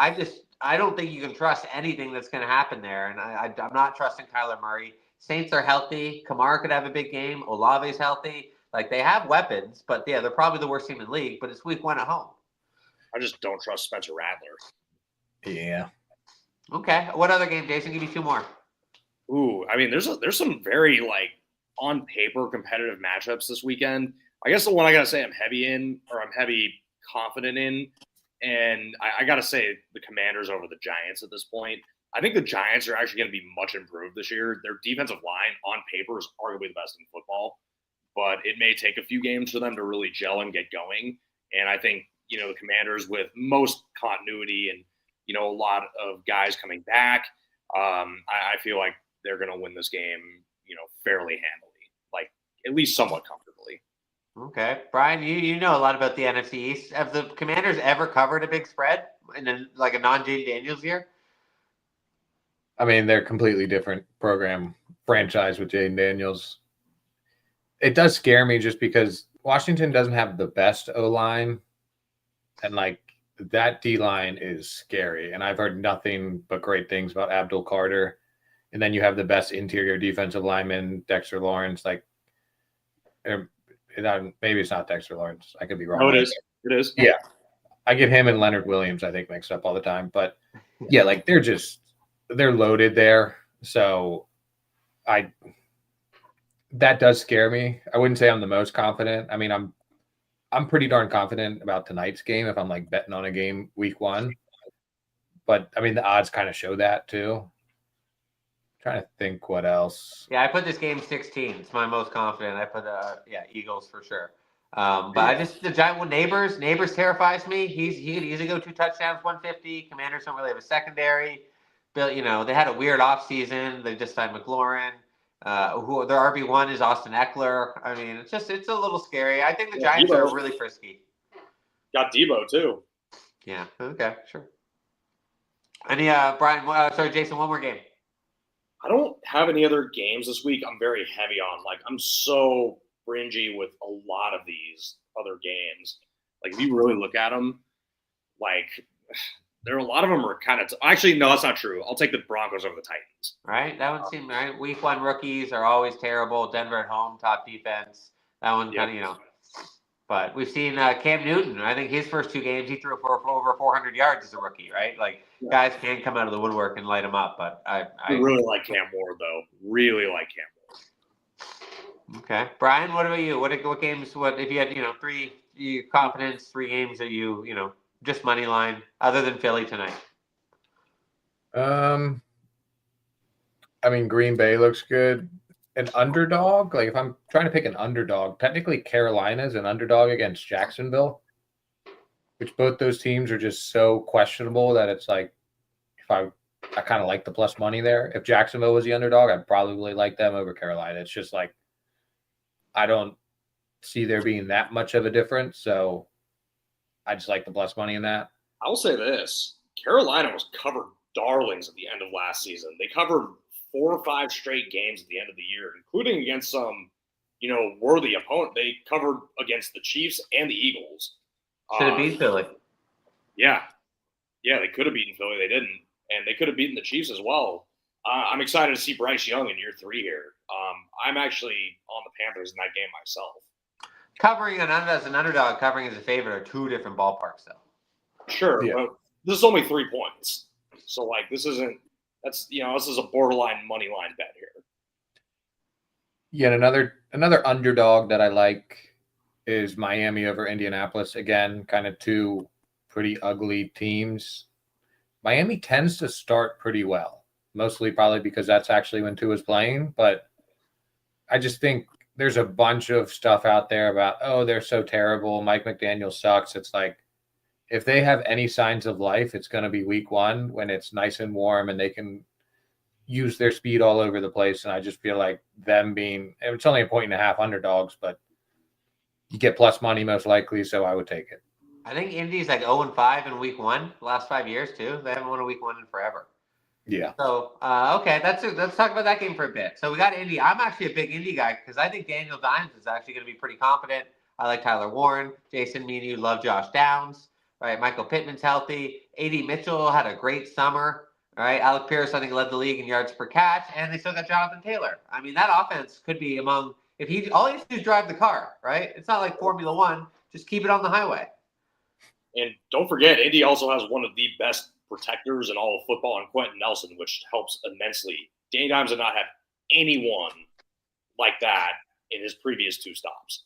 I don't think you can trust anything that's going to happen there, and I'm not trusting Kyler Murray. Saints are healthy. Kamara could have a big game. Olave's healthy. Like, they have weapons, but they're probably the worst team in the league. But it's week 1 at home. I just don't trust Spencer Rattler. Yeah. Okay. What other game, Jason? Give me 2 more. Ooh, I mean, there's some very, like, on paper competitive matchups this weekend. I guess the one I gotta say I'm heavy confident in, and I gotta say the Commanders over the Giants at this point. I think the Giants are actually going to be much improved this year. Their defensive line on paper is arguably the best in football, but it may take a few games for them to really gel and get going. And I think, the Commanders with most continuity and, a lot of guys coming back, I feel like they're going to win this game, fairly handily, like at least somewhat comfortably. Okay. Brian, you know a lot about the NFC East. Have the Commanders ever covered a big spread in a non-Jane Daniels year? I mean, they're a completely different franchise with Jaden Daniels. it does scare me just because Washington doesn't have the best O-line, and like that D-line is scary. And I've heard nothing but great things about Abdul Carter. And then you have the best interior defensive lineman, Dexter Lawrence. Like, maybe it's not Dexter Lawrence. I could be wrong. No, it is. It is. Yeah. I get him and Leonard Williams, I think, mixed up all the time. But yeah, like they're loaded there. So that does scare me. I wouldn't say I'm the most confident. I mean, I'm pretty darn confident about tonight's game if I'm like betting on a game week 1. But I mean, the odds kind of show that too. Trying to think what else. Yeah, I put this game 16. It's my most confident. I put Eagles for sure. But I just the giant Neighbors terrifies me. He could easily go 2 touchdowns, 150. Commanders don't really have a secondary. Bill, they had a weird offseason. They just signed McLaurin. Who their RB1 is Austin Eckler. I mean, it's a little scary. I think the Giants are really frisky. Got Debo too. Yeah. Okay. Sure. Any Jason, one more game. I don't have any other games this week. I'm very heavy on. Like, I'm so fringy with a lot of these other games. Like, if you really look at them, like, there are a lot of them are kind of actually, no, that's not true. I'll take the Broncos over the Titans. Right? That one seemed right. Week 1 rookies are always terrible. Denver at home, top defense. That one kind of, But we've seen Cam Newton. I think his first 2 games, he threw for over 400 yards as a rookie, right? Like, guys can come out of the woodwork and light him up. But I really like Cam Ward, though. Really like Cam Ward. Okay. Brian, what about you? What games, if you had, 3 confidence, 3 games that you just money line, other than Philly tonight? I mean, Green Bay looks good. An underdog, like if I'm trying to pick an underdog, technically Carolina's an underdog against Jacksonville, which both those teams are just so questionable that it's like, if I kind of like the plus money there. If Jacksonville was the underdog, I'd probably like them over Carolina. It's just like, I don't see there being that much of a difference. So I just like the plus money in that. I will say this. Carolina was covered darlings at the end of last season. They covered 4 or 5 straight games at the end of the year, including against some, worthy opponent. They covered against the Chiefs and the Eagles. Should have beat Philly. Yeah. Yeah, they could have beaten Philly. They didn't. And they could have beaten the Chiefs as well. I'm excited to see Bryce Young in year 3 here. I'm actually on the Panthers in that game myself. Covering as an underdog, covering as a favorite are 2 different ballparks, though. Sure, but this is only 3 points. So, like, this is a borderline money line bet here. Yeah, another underdog that I like is Miami over Indianapolis. Again, kind of 2 pretty ugly teams. Miami tends to start pretty well, mostly probably because that's actually when Tua's playing. But I just think there's a bunch of stuff out there about, they're so terrible. Mike McDaniel sucks. It's like, if they have any signs of life, it's going to be week 1 when it's nice and warm and they can use their speed all over the place. And I just feel like them it's only 1.5 underdogs, but you get plus money most likely. So I would take it. I think Indy's like 0-5 in week 1, the last 5 years too. They haven't won a week 1 in forever. Yeah. So, okay, let's talk about that game for a bit. So we got Indy. I'm actually a big Indy guy because I think Daniel Dimes is actually going to be pretty confident. I like Tyler Warren. Jason, me and you love Josh Downs. Right, Michael Pittman's healthy. A.D. Mitchell had a great summer. All right, Alec Pierce, I think, led the league in yards per catch, and they still got Jonathan Taylor. I mean, that offense could be all he has to do is drive the car, right? It's not like Formula One. Just keep it on the highway. And don't forget, Indy also has one of the best protectors in all of football in Quentin Nelson, which helps immensely. Danny Dimes did not have anyone like that in his previous 2 stops.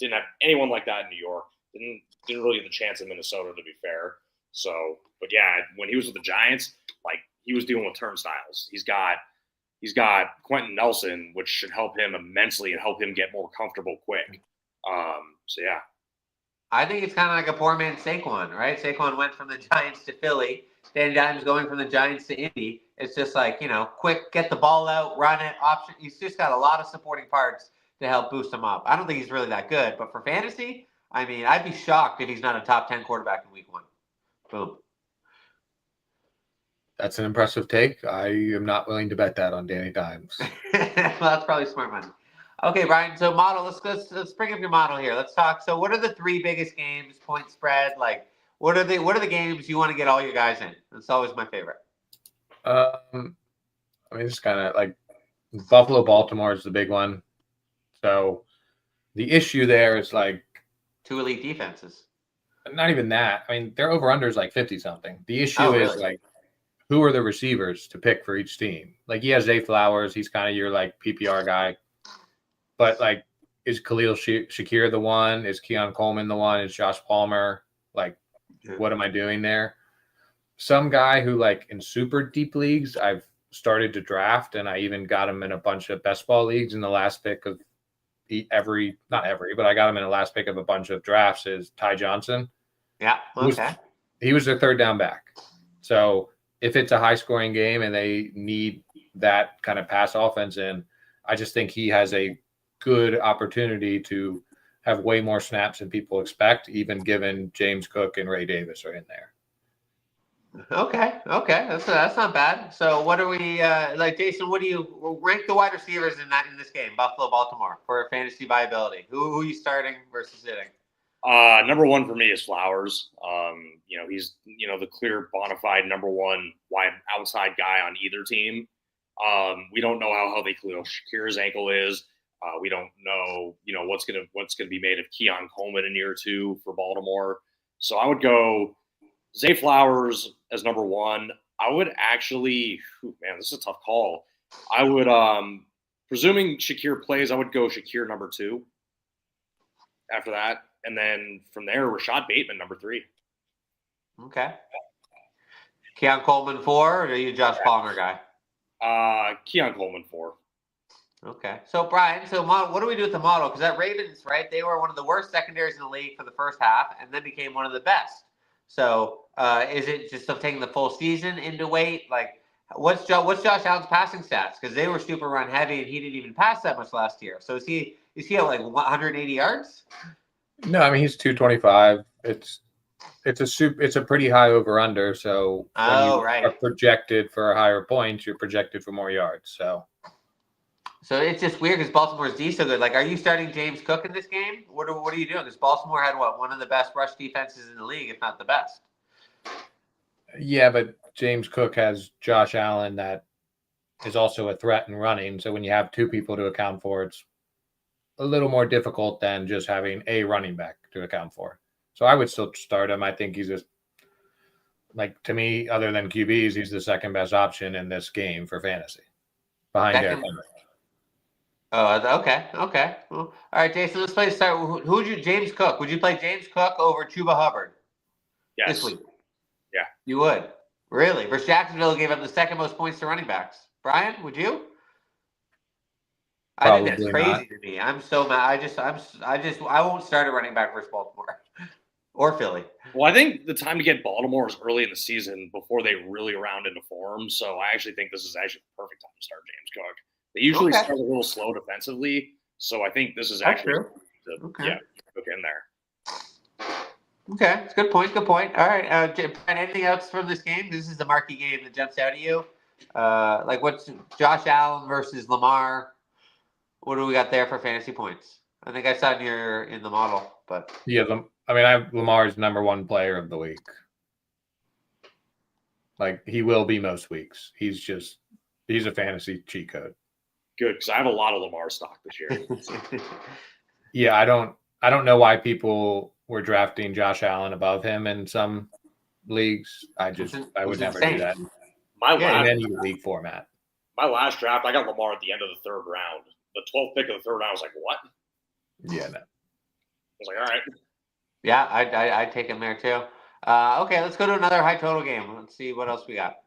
Didn't have anyone like that in New York. Didn't really get the chance in Minnesota, to be fair. So, but yeah, when he was with the Giants, like, he was dealing with turnstiles. He's got Quentin Nelson, which should help him immensely and help him get more comfortable quick. So yeah. I think it's kind of like a poor man's Saquon, right? Saquon went from the Giants to Philly. Danny Dimes going from the Giants to Indy. It's just like, quick, get the ball out, run it, option. He's just got a lot of supporting parts to help boost him up. I don't think he's really that good, but for fantasy, I mean, I'd be shocked if he's not a top 10 quarterback in week 1. Boom. That's an impressive take. I am not willing to bet that on Danny Dimes. Well, that's probably smart money. Okay, Brian. So model. Let's bring up your model here. Let's talk. So what are the three biggest games? Point spread. Like what are the games you want to get all your guys in? That's always my favorite. I mean, it's kind of like Buffalo, Baltimore is the big one. So the issue there is like Two elite defenses. not even that. I mean, their over under is like 50 something. The issue Oh, is really? like who are the receivers to pick for each team? Like he has Zay Flowers, he's kind of your like PPR guy. But like, is Khalil Shakir the one? Is Keon Coleman the one? Is Josh Palmer? Like, what am I doing there? Some guy who like in super deep leagues I've started to draft, and I even got him in a bunch of best ball leagues in the last pick of not every, but I got him in the last pick of a bunch of drafts is Ty Johnson. Yeah. Okay. He was their third down back. So if it's a high scoring game and they need that kind of pass offense in, I just think he has a good opportunity to have way more snaps than people expect, even given James Cook and Ray Davis are in there. Okay. That's not bad. So what are we like, Jason? What do you rank the wide receivers in this game, Buffalo, Baltimore, for fantasy viability? Who are you starting versus sitting? Number one for me is Flowers. He's the clear bona fide number one wide outside guy on either team. We don't know how healthy Khalil Shakir's ankle is. We don't know, what's gonna be made of Keon Coleman in year two for Baltimore. So I would go Zay Flowers as number one. I would actually, this is a tough call. I would, presuming Shakir plays, I would go Shakir number two after that. And then from there, Rashad Bateman, number three. Okay. Keon Coleman 4, or are you a Josh Palmer guy? Keon Coleman 4. Okay. So, Brian, what do we do with the model? Because that Ravens, right, they were one of the worst secondaries in the league for the first half and then became one of the best. So, is it just taking the full season into weight? Like, what's Josh Allen's passing stats? Because they were super run heavy and he didn't even pass that much last year. So, is he at like 180 yards? No, I mean he's 225. It's a pretty high over under. So when you are projected for higher points, you're projected for more yards. So it's just weird because Baltimore's D so good. Like, are you starting James Cook in this game? What are you doing? Because Baltimore had one of the best rush defenses in the league, if not the best. Yeah, but James Cook has Josh Allen that is also a threat in running. So when you have two people to account for, it's a little more difficult than just having a running back to account for. So I would still start him. I think he's just like, to me, other than QBs, he's the second best option in this game for fantasy behind Derrick Henry. Oh, okay. Well, all right, Jason, let's play start. Who would you, James Cook? Would you play James Cook over Chuba Hubbard? Yes. This week? Yeah. You would? Really? Versus Jacksonville gave up the second most points to running backs. Brian, would you? Probably I think that's crazy to me. I'm so mad. I won't start a running back versus Baltimore or Philly. Well, I think the time to get Baltimore is early in the season before they really round into form. So I actually think this is actually the perfect time to start James Cook. They usually start a little slow defensively, so I think this is actually Cook in there. Okay, it's a good point. All right, Brian, anything else from this game? This is the marquee game that jumps out at you. Like, what's Josh Allen versus Lamar? What do we got there for fantasy points? I think I saw it in the model, but yeah, I mean, I have Lamar's number one player of the week. Like, he will be most weeks. He's a fantasy cheat code. Good, because I have a lot of Lamar stock this year. Yeah, I don't know why people were drafting Josh Allen above him in some leagues. I would never do that. In any league format. My last draft, I got Lamar at the end of the third round. The 12th pick of the third round, I was like, what? Yeah, no. I was like, all right. Yeah, I'd take him there too. Okay, let's go to another high total game. Let's see what else we got.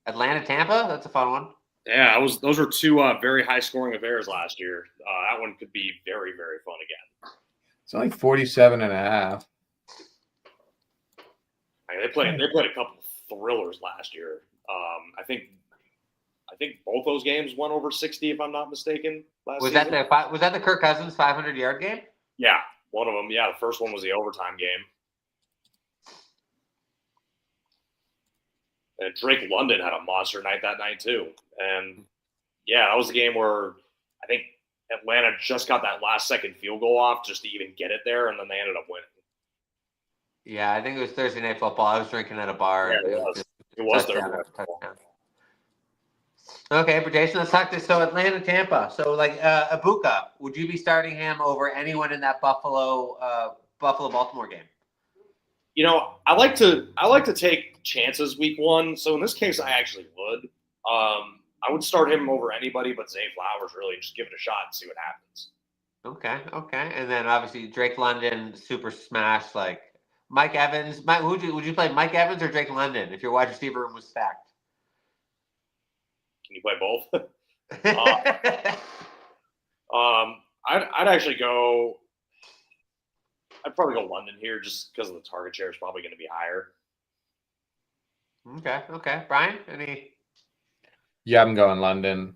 Atlanta, Tampa. That's a fun one. Yeah, those were two very high scoring affairs last year. That one could be very, very fun again. It's only 47.5. I mean, they played a couple of thrillers last year. I think both those games went over 60, if I'm not mistaken. Was that the Kirk Cousins 500-yard game? Yeah, one of them. Yeah, the first one was the overtime game. And Drake London had a monster night that night too. And Yeah, that was the game where I think Atlanta just got that last-second field goal off just to even get it there, and then they ended up winning. Yeah, I think it was Thursday Night Football. I was drinking at a bar. Yeah, it was. It was Thursday Night Football. Okay, but Jason, let's talk this. So Atlanta, Tampa. So like Ibuka, would you be starting him over anyone in that Buffalo Baltimore game? I like to take chances week one. So in this case, I actually would. I would start him over anybody but Zay Flowers. Really, just give it a shot and see what happens. Okay, and then obviously Drake London, super smash. Like Mike Evans. Would you play Mike Evans or Drake London if your wide receiver room was stacked? Can you play both? I'd actually go. I'd probably go London here just because of the target share is probably going to be higher. Okay. Brian, any? Yeah, I'm going London.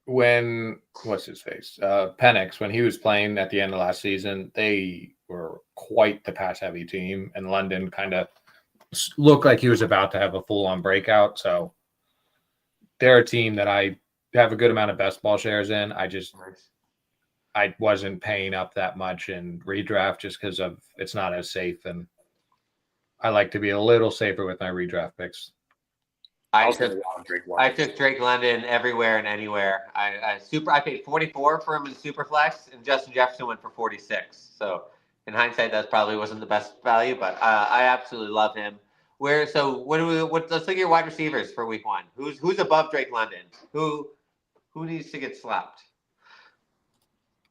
What's his face? Penix, when he was playing at the end of last season, they were quite the pass-heavy team, and London kind of looked like he was about to have a full-on breakout. So they're a team that I have a good amount of best ball shares in. I wasn't paying up that much in redraft just because of it's not as safe, and I like to be a little safer with my redraft picks. I took Drake London everywhere and anywhere. I paid 44 for him in Superflex, and Justin Jefferson went for 46. So in hindsight, that probably wasn't the best value, but I absolutely love him. Let's look at your wide receivers for week one. Who's above Drake London? Who needs to get slapped?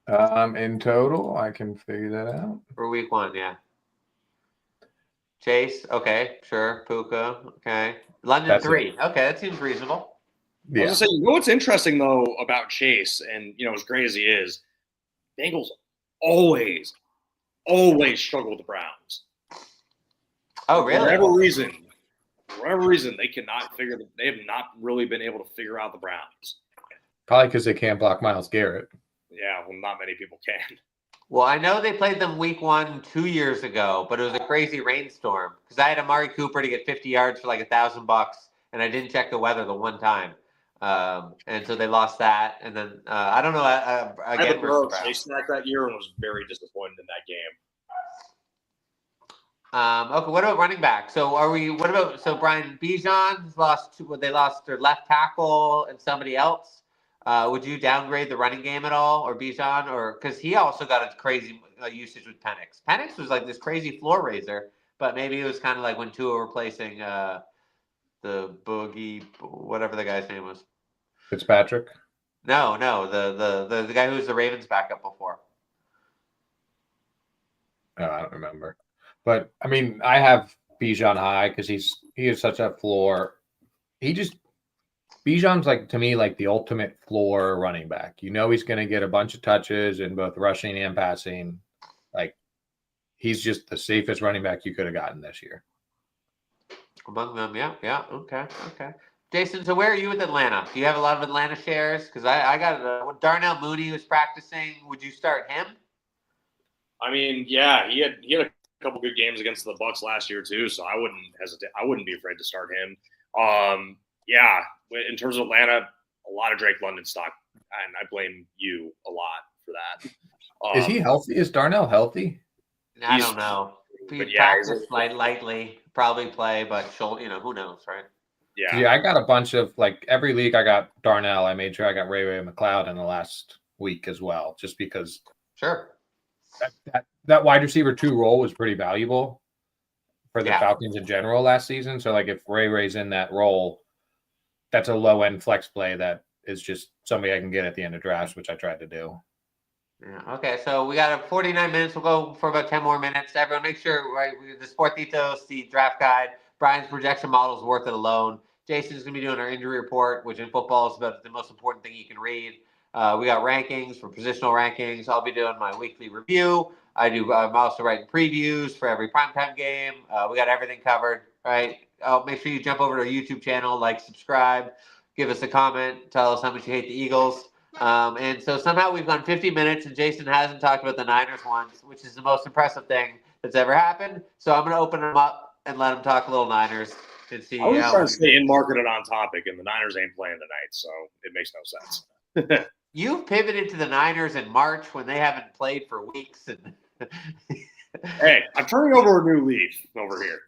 In total, I can figure that out. For week one, yeah. Chase, okay, sure. Puka, okay. London, that's 3. Okay, that seems reasonable. Yeah. I was going to say, what's interesting, though, about Chase, and, as great as he is, Bengals always struggle with the Browns. Oh, really? For whatever reason, they have not really been able to figure out the Browns. Probably because they can't block Myles Garrett. Yeah, well, not many people can. Well, I know they played them week 1 2 years ago, but it was a crazy rainstorm because I had Amari Cooper to get 50 yards for like $1,000, and I didn't check the weather the one time, and so they lost that. And then I don't know. I had to Chase snack that year and was very disappointed in that game. Okay, what about running back? So Brian Bijan lost. They lost their left tackle and somebody else. Would you downgrade the running game at all, or Bijan, or because he also got a crazy usage with Penix? Penix was like this crazy floor raiser, but maybe it was kind of like when Tua replacing the boogie, whatever the guy's name was. Fitzpatrick. No, the guy who was the Ravens backup before. Oh, I don't remember, but I mean, I have Bijan high because he is such a floor. Bijan's to me like the ultimate floor running back. He's going to get a bunch of touches in both rushing and passing. Like he's just the safest running back you could have gotten this year. Among them, yeah. Okay. Jason, so where are you with Atlanta? Do you have a lot of Atlanta shares? Because I got Darnell Mooney was practicing. Would you start him? I mean, yeah, he had a couple good games against the Bucs last year too, so I wouldn't hesitate. I wouldn't be afraid to start him. Yeah, in terms of Atlanta, a lot of Drake London stock, and I blame you a lot for that. Is he healthy? Is Darnell healthy? I don't know. He practiced lightly, probably play, but who knows, right? Yeah, I got a bunch of every league I got Darnell. I made sure I got Ray McLeod in the last week as well, just because. Sure. That wide receiver 2 role was pretty valuable for the Falcons in general last season. So if Ray's in that role, that's a low end flex play that is just somebody I can get at the end of drafts, which I tried to do. Yeah. Okay, so we got 49 minutes. We'll go for about 10 more minutes. Everyone, make sure the Sport Ethos, the draft guide, Brian's projection model is worth it alone. Jason's going to be doing our injury report, which in football is about the most important thing you can read. We got rankings for positional rankings. I'll be doing my weekly review. I'm also writing previews for every primetime game. We got everything covered, right? Make sure you jump over to our YouTube channel, subscribe, give us a comment, tell us how much you hate the Eagles. And so somehow we've gone 50 minutes and Jason hasn't talked about the Niners once, which is the most impressive thing that's ever happened. So I'm going to open him up and let him talk a little Niners. in I was trying to Seattle. stay in market and on topic, and the Niners ain't playing tonight, so it makes no sense. You've pivoted to the Niners in March when they haven't played for weeks. And Hey, I'm turning over a new leaf over here.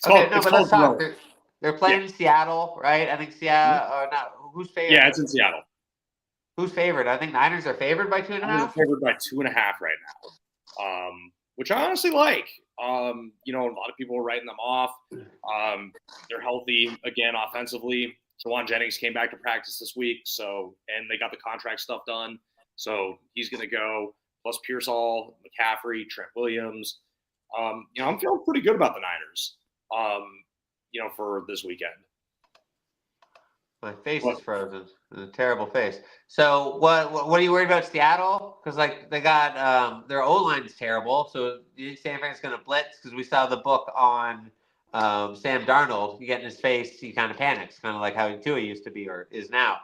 let's talk. growth. They're playing Seattle, right? I think Seattle. Not who's favored? Yeah, it's in Seattle. Who's favored? I think Niners are favored by 2.5. They're favored by 2.5 right now, which I honestly like. A lot of people are writing them off. They're healthy again offensively. Juwan Jennings came back to practice this week, and they got the contract stuff done, so he's going to go. Plus Pearsall, McCaffrey, Trent Williams. I'm feeling pretty good about the Niners. For this weekend. My face is frozen. A terrible face. So what are you worried about Seattle? Because they got their O line's terrible. So you think San Fran's going to blitz? Because we saw the book on Sam Darnold. You get in his face, he kind of panics, kind of like how Tua used to be or is now.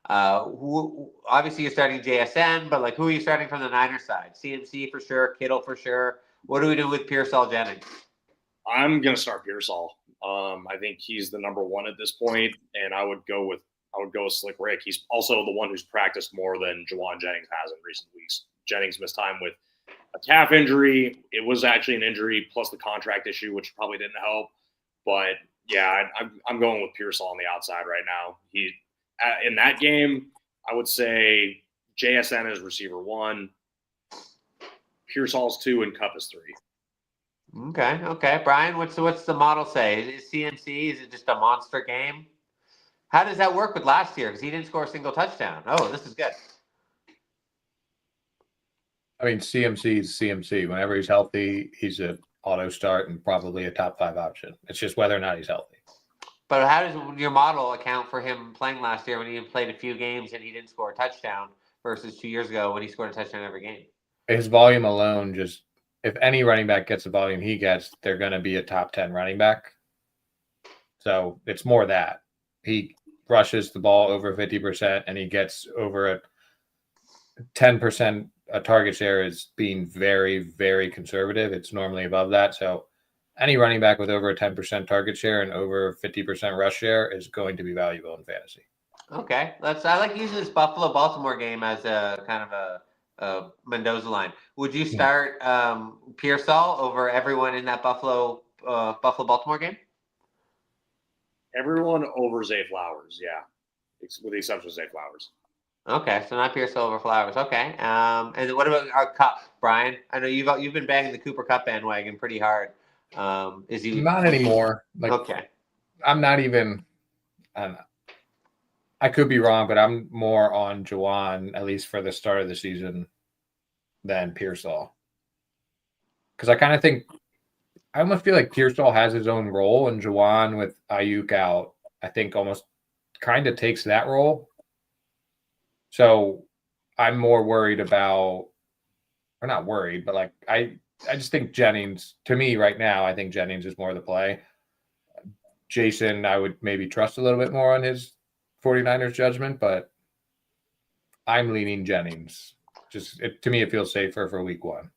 Obviously you're starting JSN, but who are you starting from the Niners side? CMC for sure, Kittle for sure. What do we do with Pearsall Jennings? I'm gonna start Pearsall. I think he's the number one at this point, and I would go with Slick Rick. He's also the one who's practiced more than Juwan Jennings has in recent weeks. Jennings missed time with a calf injury. It was actually an injury plus the contract issue, which probably didn't help. But yeah, I'm going with Pearsall on the outside right now. He in that game, I would say JSN is receiver 1, Pearsall's 2, and Kupp is 3. Okay. Brian, what's the model say? Is CMC, is it just a monster game? How does that work with last year? Because he didn't score a single touchdown. Oh, this is good. I mean, CMC is CMC. Whenever he's healthy, he's an auto start and probably a top 5 option. It's just whether or not he's healthy. But how does your model account for him playing last year when he played a few games and he didn't score a touchdown versus 2 years ago when he scored a touchdown every game? His volume alone just – if any running back gets the volume he gets, they're going to be a top 10 running back. So it's more that. He rushes the ball over 50% and he gets over a 10% target share is being very, very conservative. It's normally above that. So any running back with over a 10% target share and over 50% rush share is going to be valuable in fantasy. Okay. I like using this Buffalo-Baltimore game as a kind of a Mendoza line. Would you start Pearsall over everyone in that Buffalo-Baltimore game? Everyone over Zay Flowers, yeah, with the exception of Zay Flowers. Okay, so not Pearsall over Flowers. Okay, and what about our Cup, Brian? I know you've been banging the Cooper Cup bandwagon pretty hard. Is he not anymore? Okay, I'm not even. I don't know. I could be wrong, but I'm more on Juwan, at least for the start of the season, than Pearsall. Because I kind of think, I almost feel like Pearsall has his own role, and Juwan with Ayuk out, I think almost kind of takes that role. So I'm more worried about, or not worried, but I just think Jennings, to me right now, I think Jennings is more the play. Jason, I would maybe trust a little bit more on his 49ers judgment, but I'm leaning Jennings. To me, it feels safer for week 1.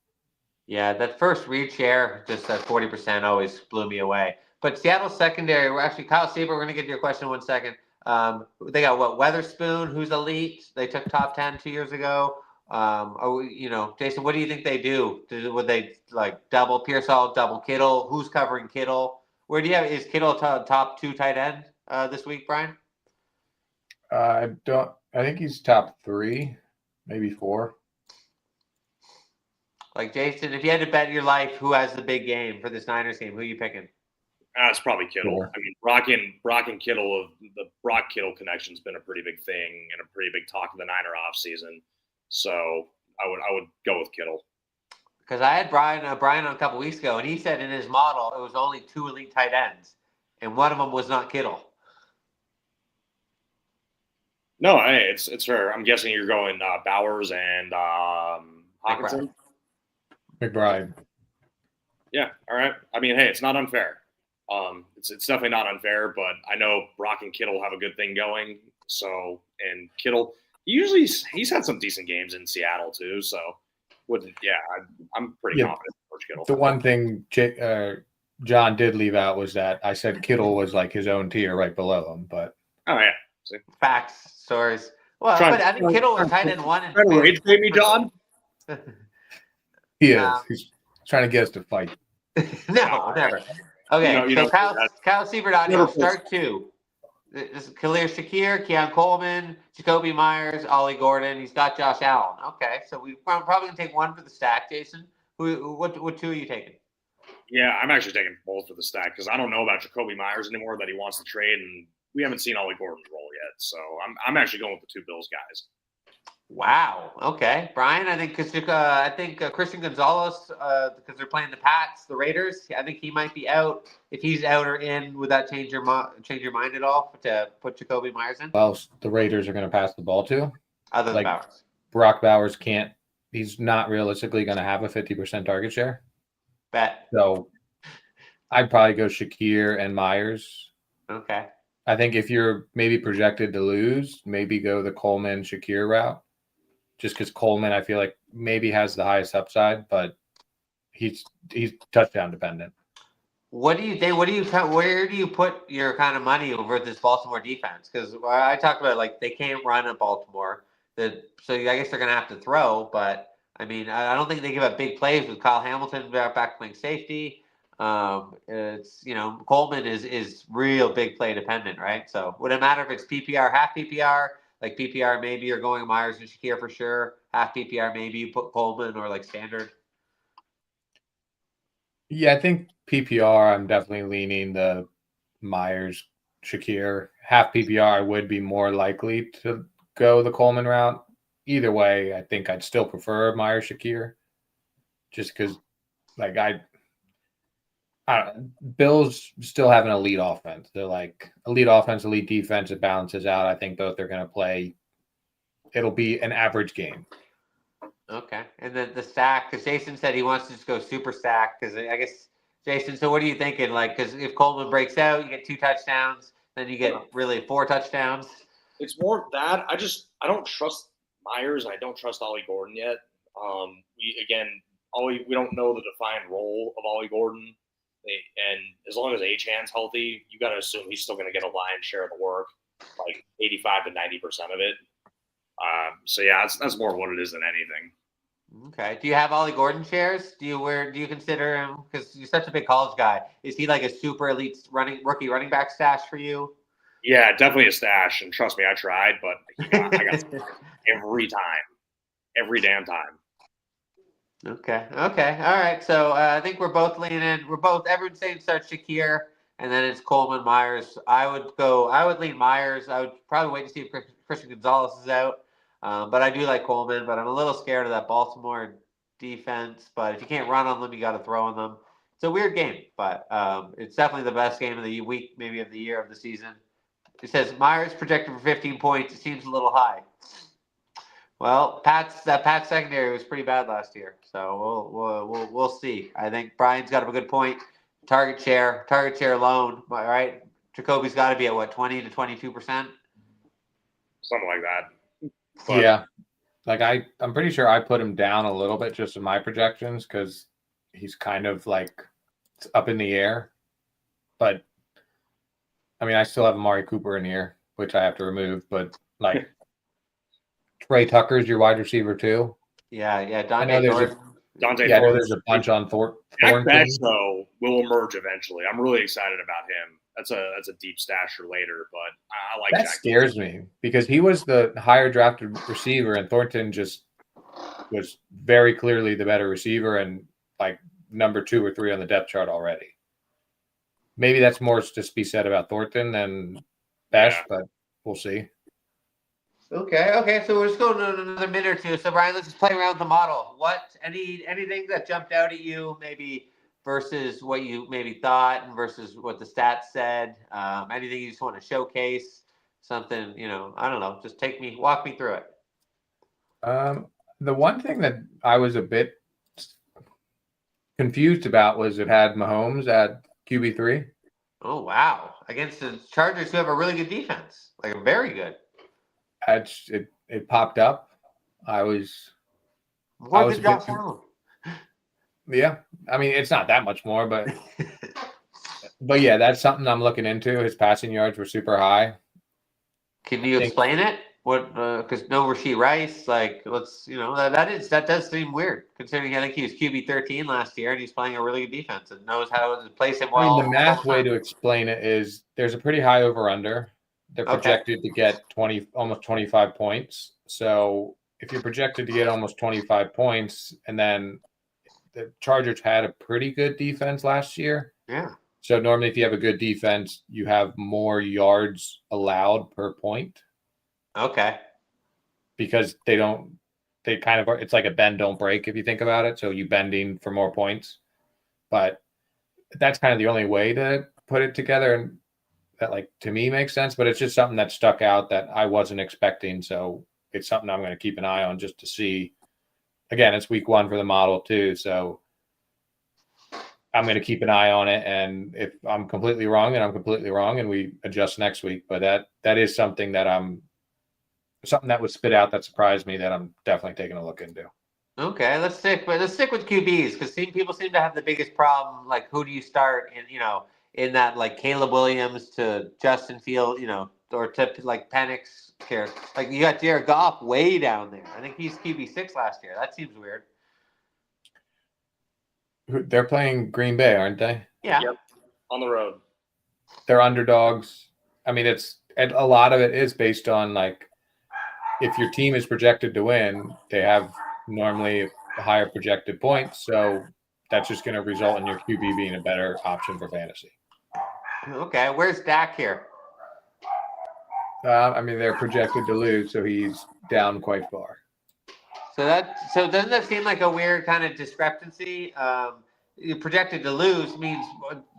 Yeah, that first read share, just at 40%, always blew me away. But Seattle's secondary, we're actually, Kyle Sieber, we're going to get to your question in 1 second. They got Weatherspoon, who's elite. They took top 10 2 years ago. Jason, what do you think they do? Would they double Pearsall, double Kittle? Who's covering Kittle? Where do you have, is Kittle top 2 tight end this week, Brian? I think he's top 3, maybe 4. Jason, if you had to bet your life who has the big game for this Niners game, who are you picking? It's probably Kittle. Sure. I mean, Brock and Kittle, the Brock Kittle connection's been a pretty big thing and a pretty big talk of the Niner offseason. So I would go with Kittle. Because I had Brian on a couple weeks ago, and he said in his model it was only 2 elite tight ends, and one of them was not Kittle. No, hey, it's fair. I'm guessing you're going Bowers and Hockenson. McBride. Yeah, all right. I mean, hey, it's not unfair. It's definitely not unfair, but I know Brock and Kittle have a good thing going. So, and Kittle, he's had some decent games in Seattle too. So, I'm pretty confident in George Kittle. The one thing John did leave out was that I said Kittle was like his own tier right below him, but Oh yeah. See? Facts, stories. Well, Trying- but I think Kittle was tight end one. Trying to rage bait me, John? he is. He's trying to get us to fight. No, never. Okay, You so know, Kyle Siebert audio, Never start two. This is Khalil Shakir, Keon Coleman, Jacoby Myers, Ollie Gordon. He's got Josh Allen. Okay, so we're probably going to take one for the stack, Jason. What two are you taking? Yeah, I'm actually taking both for the stack because I don't know about Jacoby Myers anymore that he wants to trade, and we haven't seen Ollie Gordon's role yet. So I'm actually going with the two Bills guys. Wow. Okay, Brian. I think Christian Gonzalez, because they're playing the Pats, the Raiders. I think he might be out. If he's out or in, would that change your mind at all to put Jacoby Myers in? Well, the Raiders are going to pass the ball to. Other than Like, Bowers. Brock Bowers can't. He's not realistically going to have a 50% target share. Bet. So I'd probably go Shakir and Myers. Okay. I think if you're maybe projected to lose, maybe go the Coleman Shakir route. Just because Coleman, I feel like maybe has the highest upside, but he's touchdown dependent. What do you think? Where do you put your kind of money over this Baltimore defense? Because I talked about like they can't run at Baltimore, so I guess they're going to have to throw. But I mean, I don't think they give up big plays with Kyle Hamilton back playing safety. It's Coleman is real big play dependent, right? So would it matter if it's PPR, half PPR? Like PPR, maybe you're going Myers and Shakir for sure. Half PPR, maybe you put Coleman or like standard. Yeah, I think PPR, I'm definitely leaning the Myers Shakir. Half PPR, I would be more likely to go the Coleman route. Either way, I think I'd still prefer Myers Shakir, just because, like Bills still have an elite offense. They're like elite offense, elite defense. It balances out. I think both are going to play. It'll be an average game. Okay, and then the stack, because Jason said he wants to just go super stack. Because I guess Jason, so what are you thinking? Like, because if Coleman breaks out, you get 2 touchdowns, then you get really 4 touchdowns. It's more that I don't trust Myers and I don't trust Ollie Gordon yet. We don't know the defined role of Ollie Gordon, and as long as Achane's healthy, you got to assume he's still going to get a lion's share of the work, like 85 to 90% of it. So yeah, that's more what it is than anything. Okay. Do you have Ollie Gordon shares? Do you consider him, because you're such a big college guy? Is he like a super elite rookie running back stash for you? Yeah, definitely a stash. And trust me, I tried, but I got every damn time. Okay. All right. So I think we're both leaning. Everyone's saying start Shakir, and then it's Coleman, Myers. I would lean Myers. I would probably wait to see if Christian Gonzalez is out. But I do like Coleman, but I'm a little scared of that Baltimore defense. But if you can't run on them, you got to throw on them. It's a weird game, but it's definitely the best game of the week, maybe of the year, of the season. It says Myers projected for 15 points. It seems a little high. Well, Pat's secondary was pretty bad last year, so we'll see. I think Brian's got a good point. Target share alone, right? Jacoby's got to be at what, 20 to 22%? Something like that. But, yeah, like I'm pretty sure I put him down a little bit just in my projections because he's kind of like up in the air. But I mean, I still have Amari Cooper in here, which I have to remove. But like Trey Tucker's your wide receiver too. Yeah. I know there's a bunch on Thornton. Jack Beck, though, will emerge eventually. I'm really excited about him. That's a deep stasher later, but I like that. Jack Scares me because he was the higher drafted receiver, and Thornton just was very clearly the better receiver and like number 2 or 3 on the depth chart already. Maybe that's more to be said about Thornton than Besh, but we'll see. Okay. So we're just going to another minute or two. So Brian, let's just play around with the model. Anything that jumped out at you, maybe versus what you maybe thought and versus what the stats said? Anything you just want to showcase? Something, I don't know. Just walk me through it. The one thing that I was a bit confused about was it had Mahomes at QB3. Oh, wow. Against the Chargers, who have a really good defense, like very good. It popped up. I was More than Josh Allen. Yeah, I mean it's not that much more, but But yeah, that's something I'm looking into. His passing yards were super high. Can you explain it? What? Because no Rasheed Rice, like, that does seem weird considering I think he was QB 13 last year and he's playing a really good defense and knows how to place him I mean, well. the math way to explain it is there's a pretty high over under. They're projected to get almost 25 points. So if you're projected to get almost 25 points, and then the Chargers had a pretty good defense last year. Yeah. So normally if you have a good defense, you have more yards allowed per point. Okay. Because it's like a bend, don't break if you think about it. So you bending for more points. But that's kind of the only way to put it together. And that, like, to me makes sense, but it's just something that stuck out that I wasn't expecting. So it's something I'm going to keep an eye on just to see. Again, it's week 1 for the model too. So I'm going to keep an eye on it. And if I'm completely wrong, then I'm completely wrong and we adjust next week. But that is something that was spit out that surprised me that I'm definitely taking a look into. Okay, let's stick with QBs because people seem to have the biggest problem. Like, who do you start in that, like, Caleb Williams to Justin Field, or to like Penix here. Like, you got Jared Goff way down there. I think he's QB6 last year. That seems weird. They're playing Green Bay, aren't they? Yeah. Yep. On the road. They're underdogs. I mean, a lot of it is based on, like, if your team is projected to win, they have normally higher projected points. So that's just going to result in your QB being a better option for fantasy. Okay. Where's Dak here? I mean, they're projected to lose, so he's down quite far. So doesn't that seem like a weird kind of discrepancy? You're projected to lose means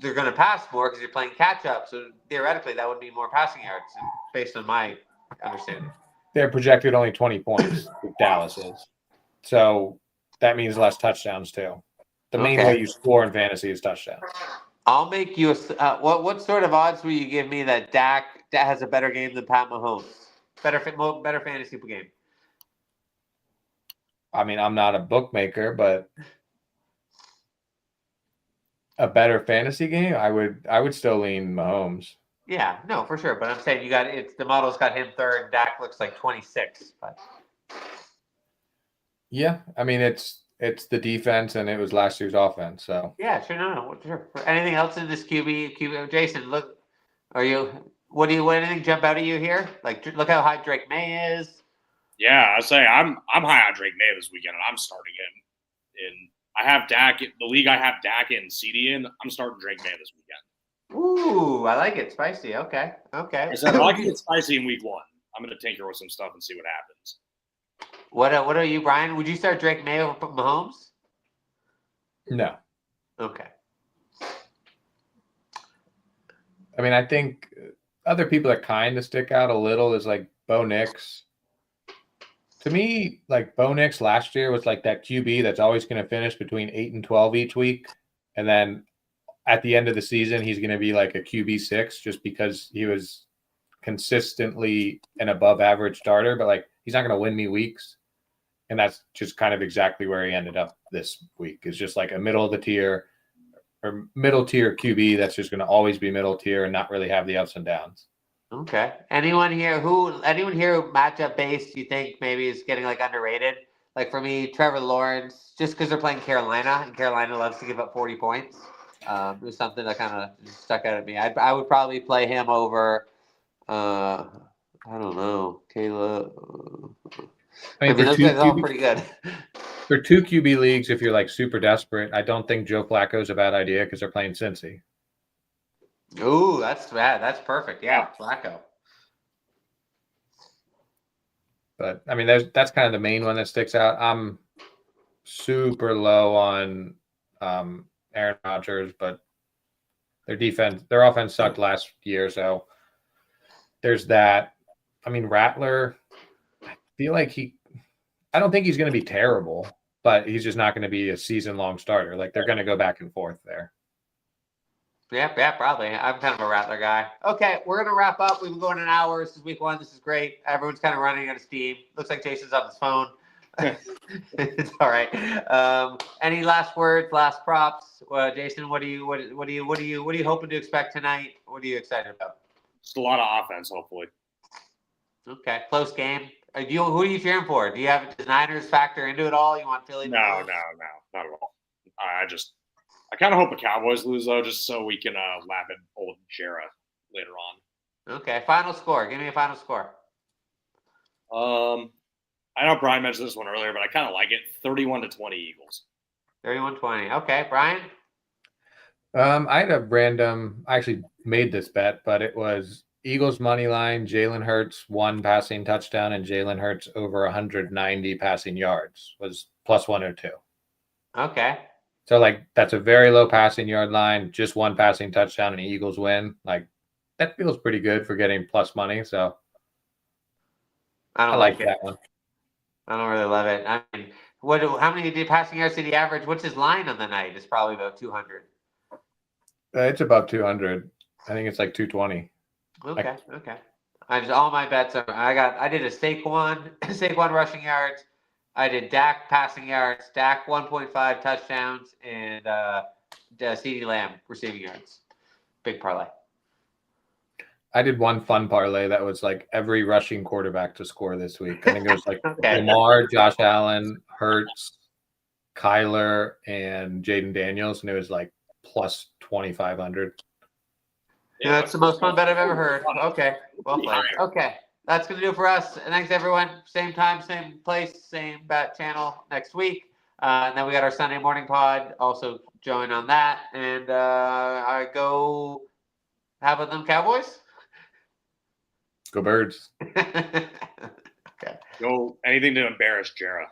they're going to pass more because you're playing catch up. So theoretically, that would be more passing yards, based on my understanding. They're projected only 20 points. Dallas is, so that means less touchdowns too. The main way you score in fantasy is touchdowns. I'll make you what sort of odds will you give me that Dak has a better game than Pat Mahomes? Better fantasy game. I mean, I'm not a bookmaker, but a better fantasy game, I would still lean Mahomes. Yeah, no, for sure. But I'm saying the model's got him third. Dak looks like 26. But yeah, I mean it's the defense, and it was last year's offense. So yeah, sure, no, sure. Anything else in this QB? Jason, look, anything jump out at you here? Like, look how high Drake May is. Yeah, I say I'm high on Drake May this weekend, and I'm starting him. And I have Dak in the league. I have Dak and CD in. I'm starting Drake May this weekend. Ooh, I like it. Spicy. Okay. I said I like it spicy in week 1. I'm going to tinker with some stuff and see what happens. What are you, Brian? Would you start Drake May over Mahomes? No. Okay. I mean, I think other people that kind of stick out a little is like Bo Nix. To me, like, Bo Nix last year was like that QB that's always going to finish between 8 and 12 each week. And then at the end of the season, he's going to be like a QB6 just because he was consistently an above average starter, but like, he's not going to win me weeks. And that's just kind of exactly where he ended up this week. It's just like a middle tier QB that's just going to always be middle tier and not really have the ups and downs. Okay. Anyone here who matchup based you think maybe is getting like underrated? Like, for me, Trevor Lawrence, just because they're playing Carolina and Carolina loves to give up 40 points. It was something that kind of stuck out at me. I would probably play him over. I don't know, Caleb. I mean those guys are all pretty good. For 2 QB leagues, if you're like super desperate, I don't think Joe Flacco is a bad idea because they're playing Cincy. Ooh, that's bad. That's perfect. Yeah, Flacco. But I mean, that's kind of the main one that sticks out. I'm super low on Aaron Rodgers, but their offense sucked last year, so there's that. I mean, Rattler, I feel like I don't think he's going to be terrible, but he's just not going to be a season-long starter. Like, they're going to go back and forth there. Yeah, probably. I'm kind of a Rattler guy. Okay, we're going to wrap up. We've been going an hour. This is week 1. This is great. Everyone's kind of running out of steam. Looks like Jason's on his phone. It's all right. Any last words, last props? Jason, what are you hoping to expect tonight? What are you excited about? Just a lot of offense, hopefully. Okay, close game. Who are you cheering for? Do you have the Niners factor into it all? You want Philly? No, not at all. I kind of hope the Cowboys lose though, just so we can laugh at old Jera later on. Okay, final score. Give me a final score. I know Brian mentioned this one earlier, but I kind of like it. 31-20 Eagles. 31-20. Okay, Brian. I had a random. I actually made this bet, but it was Eagles money line. Jalen Hurts 1 passing touchdown, and Jalen Hurts over 190 passing yards was plus 102. Okay. So like that's a very low passing yard line, just 1 passing touchdown, and Eagles win. Like that feels pretty good for getting plus money. So I don't I like it. that one. I don't really love it. I mean, how many passing yards did he average? What's his line on the night? It's probably about 200. It's about 200. I think it's like 220. Okay. All my bets are. I did a Saquon rushing yards. I did Dak passing yards, Dak 1.5 touchdowns, and CeeDee Lamb receiving yards. Big parlay. I did one fun parlay that was like every rushing quarterback to score this week. I think it was like Okay. Lamar, Josh Allen, Hurts, Kyler, and Jaden Daniels, and it was like plus 2,500. Yeah, that's the most fun bet I've ever heard. Okay, well played. Okay, that's going to do it for us. Thanks, everyone. Same time, same place, same bat channel next week. And then we got our Sunday morning pod. Also join on that. And I go, how about them Cowboys? Go Birds. Okay. Go anything to embarrass Jera.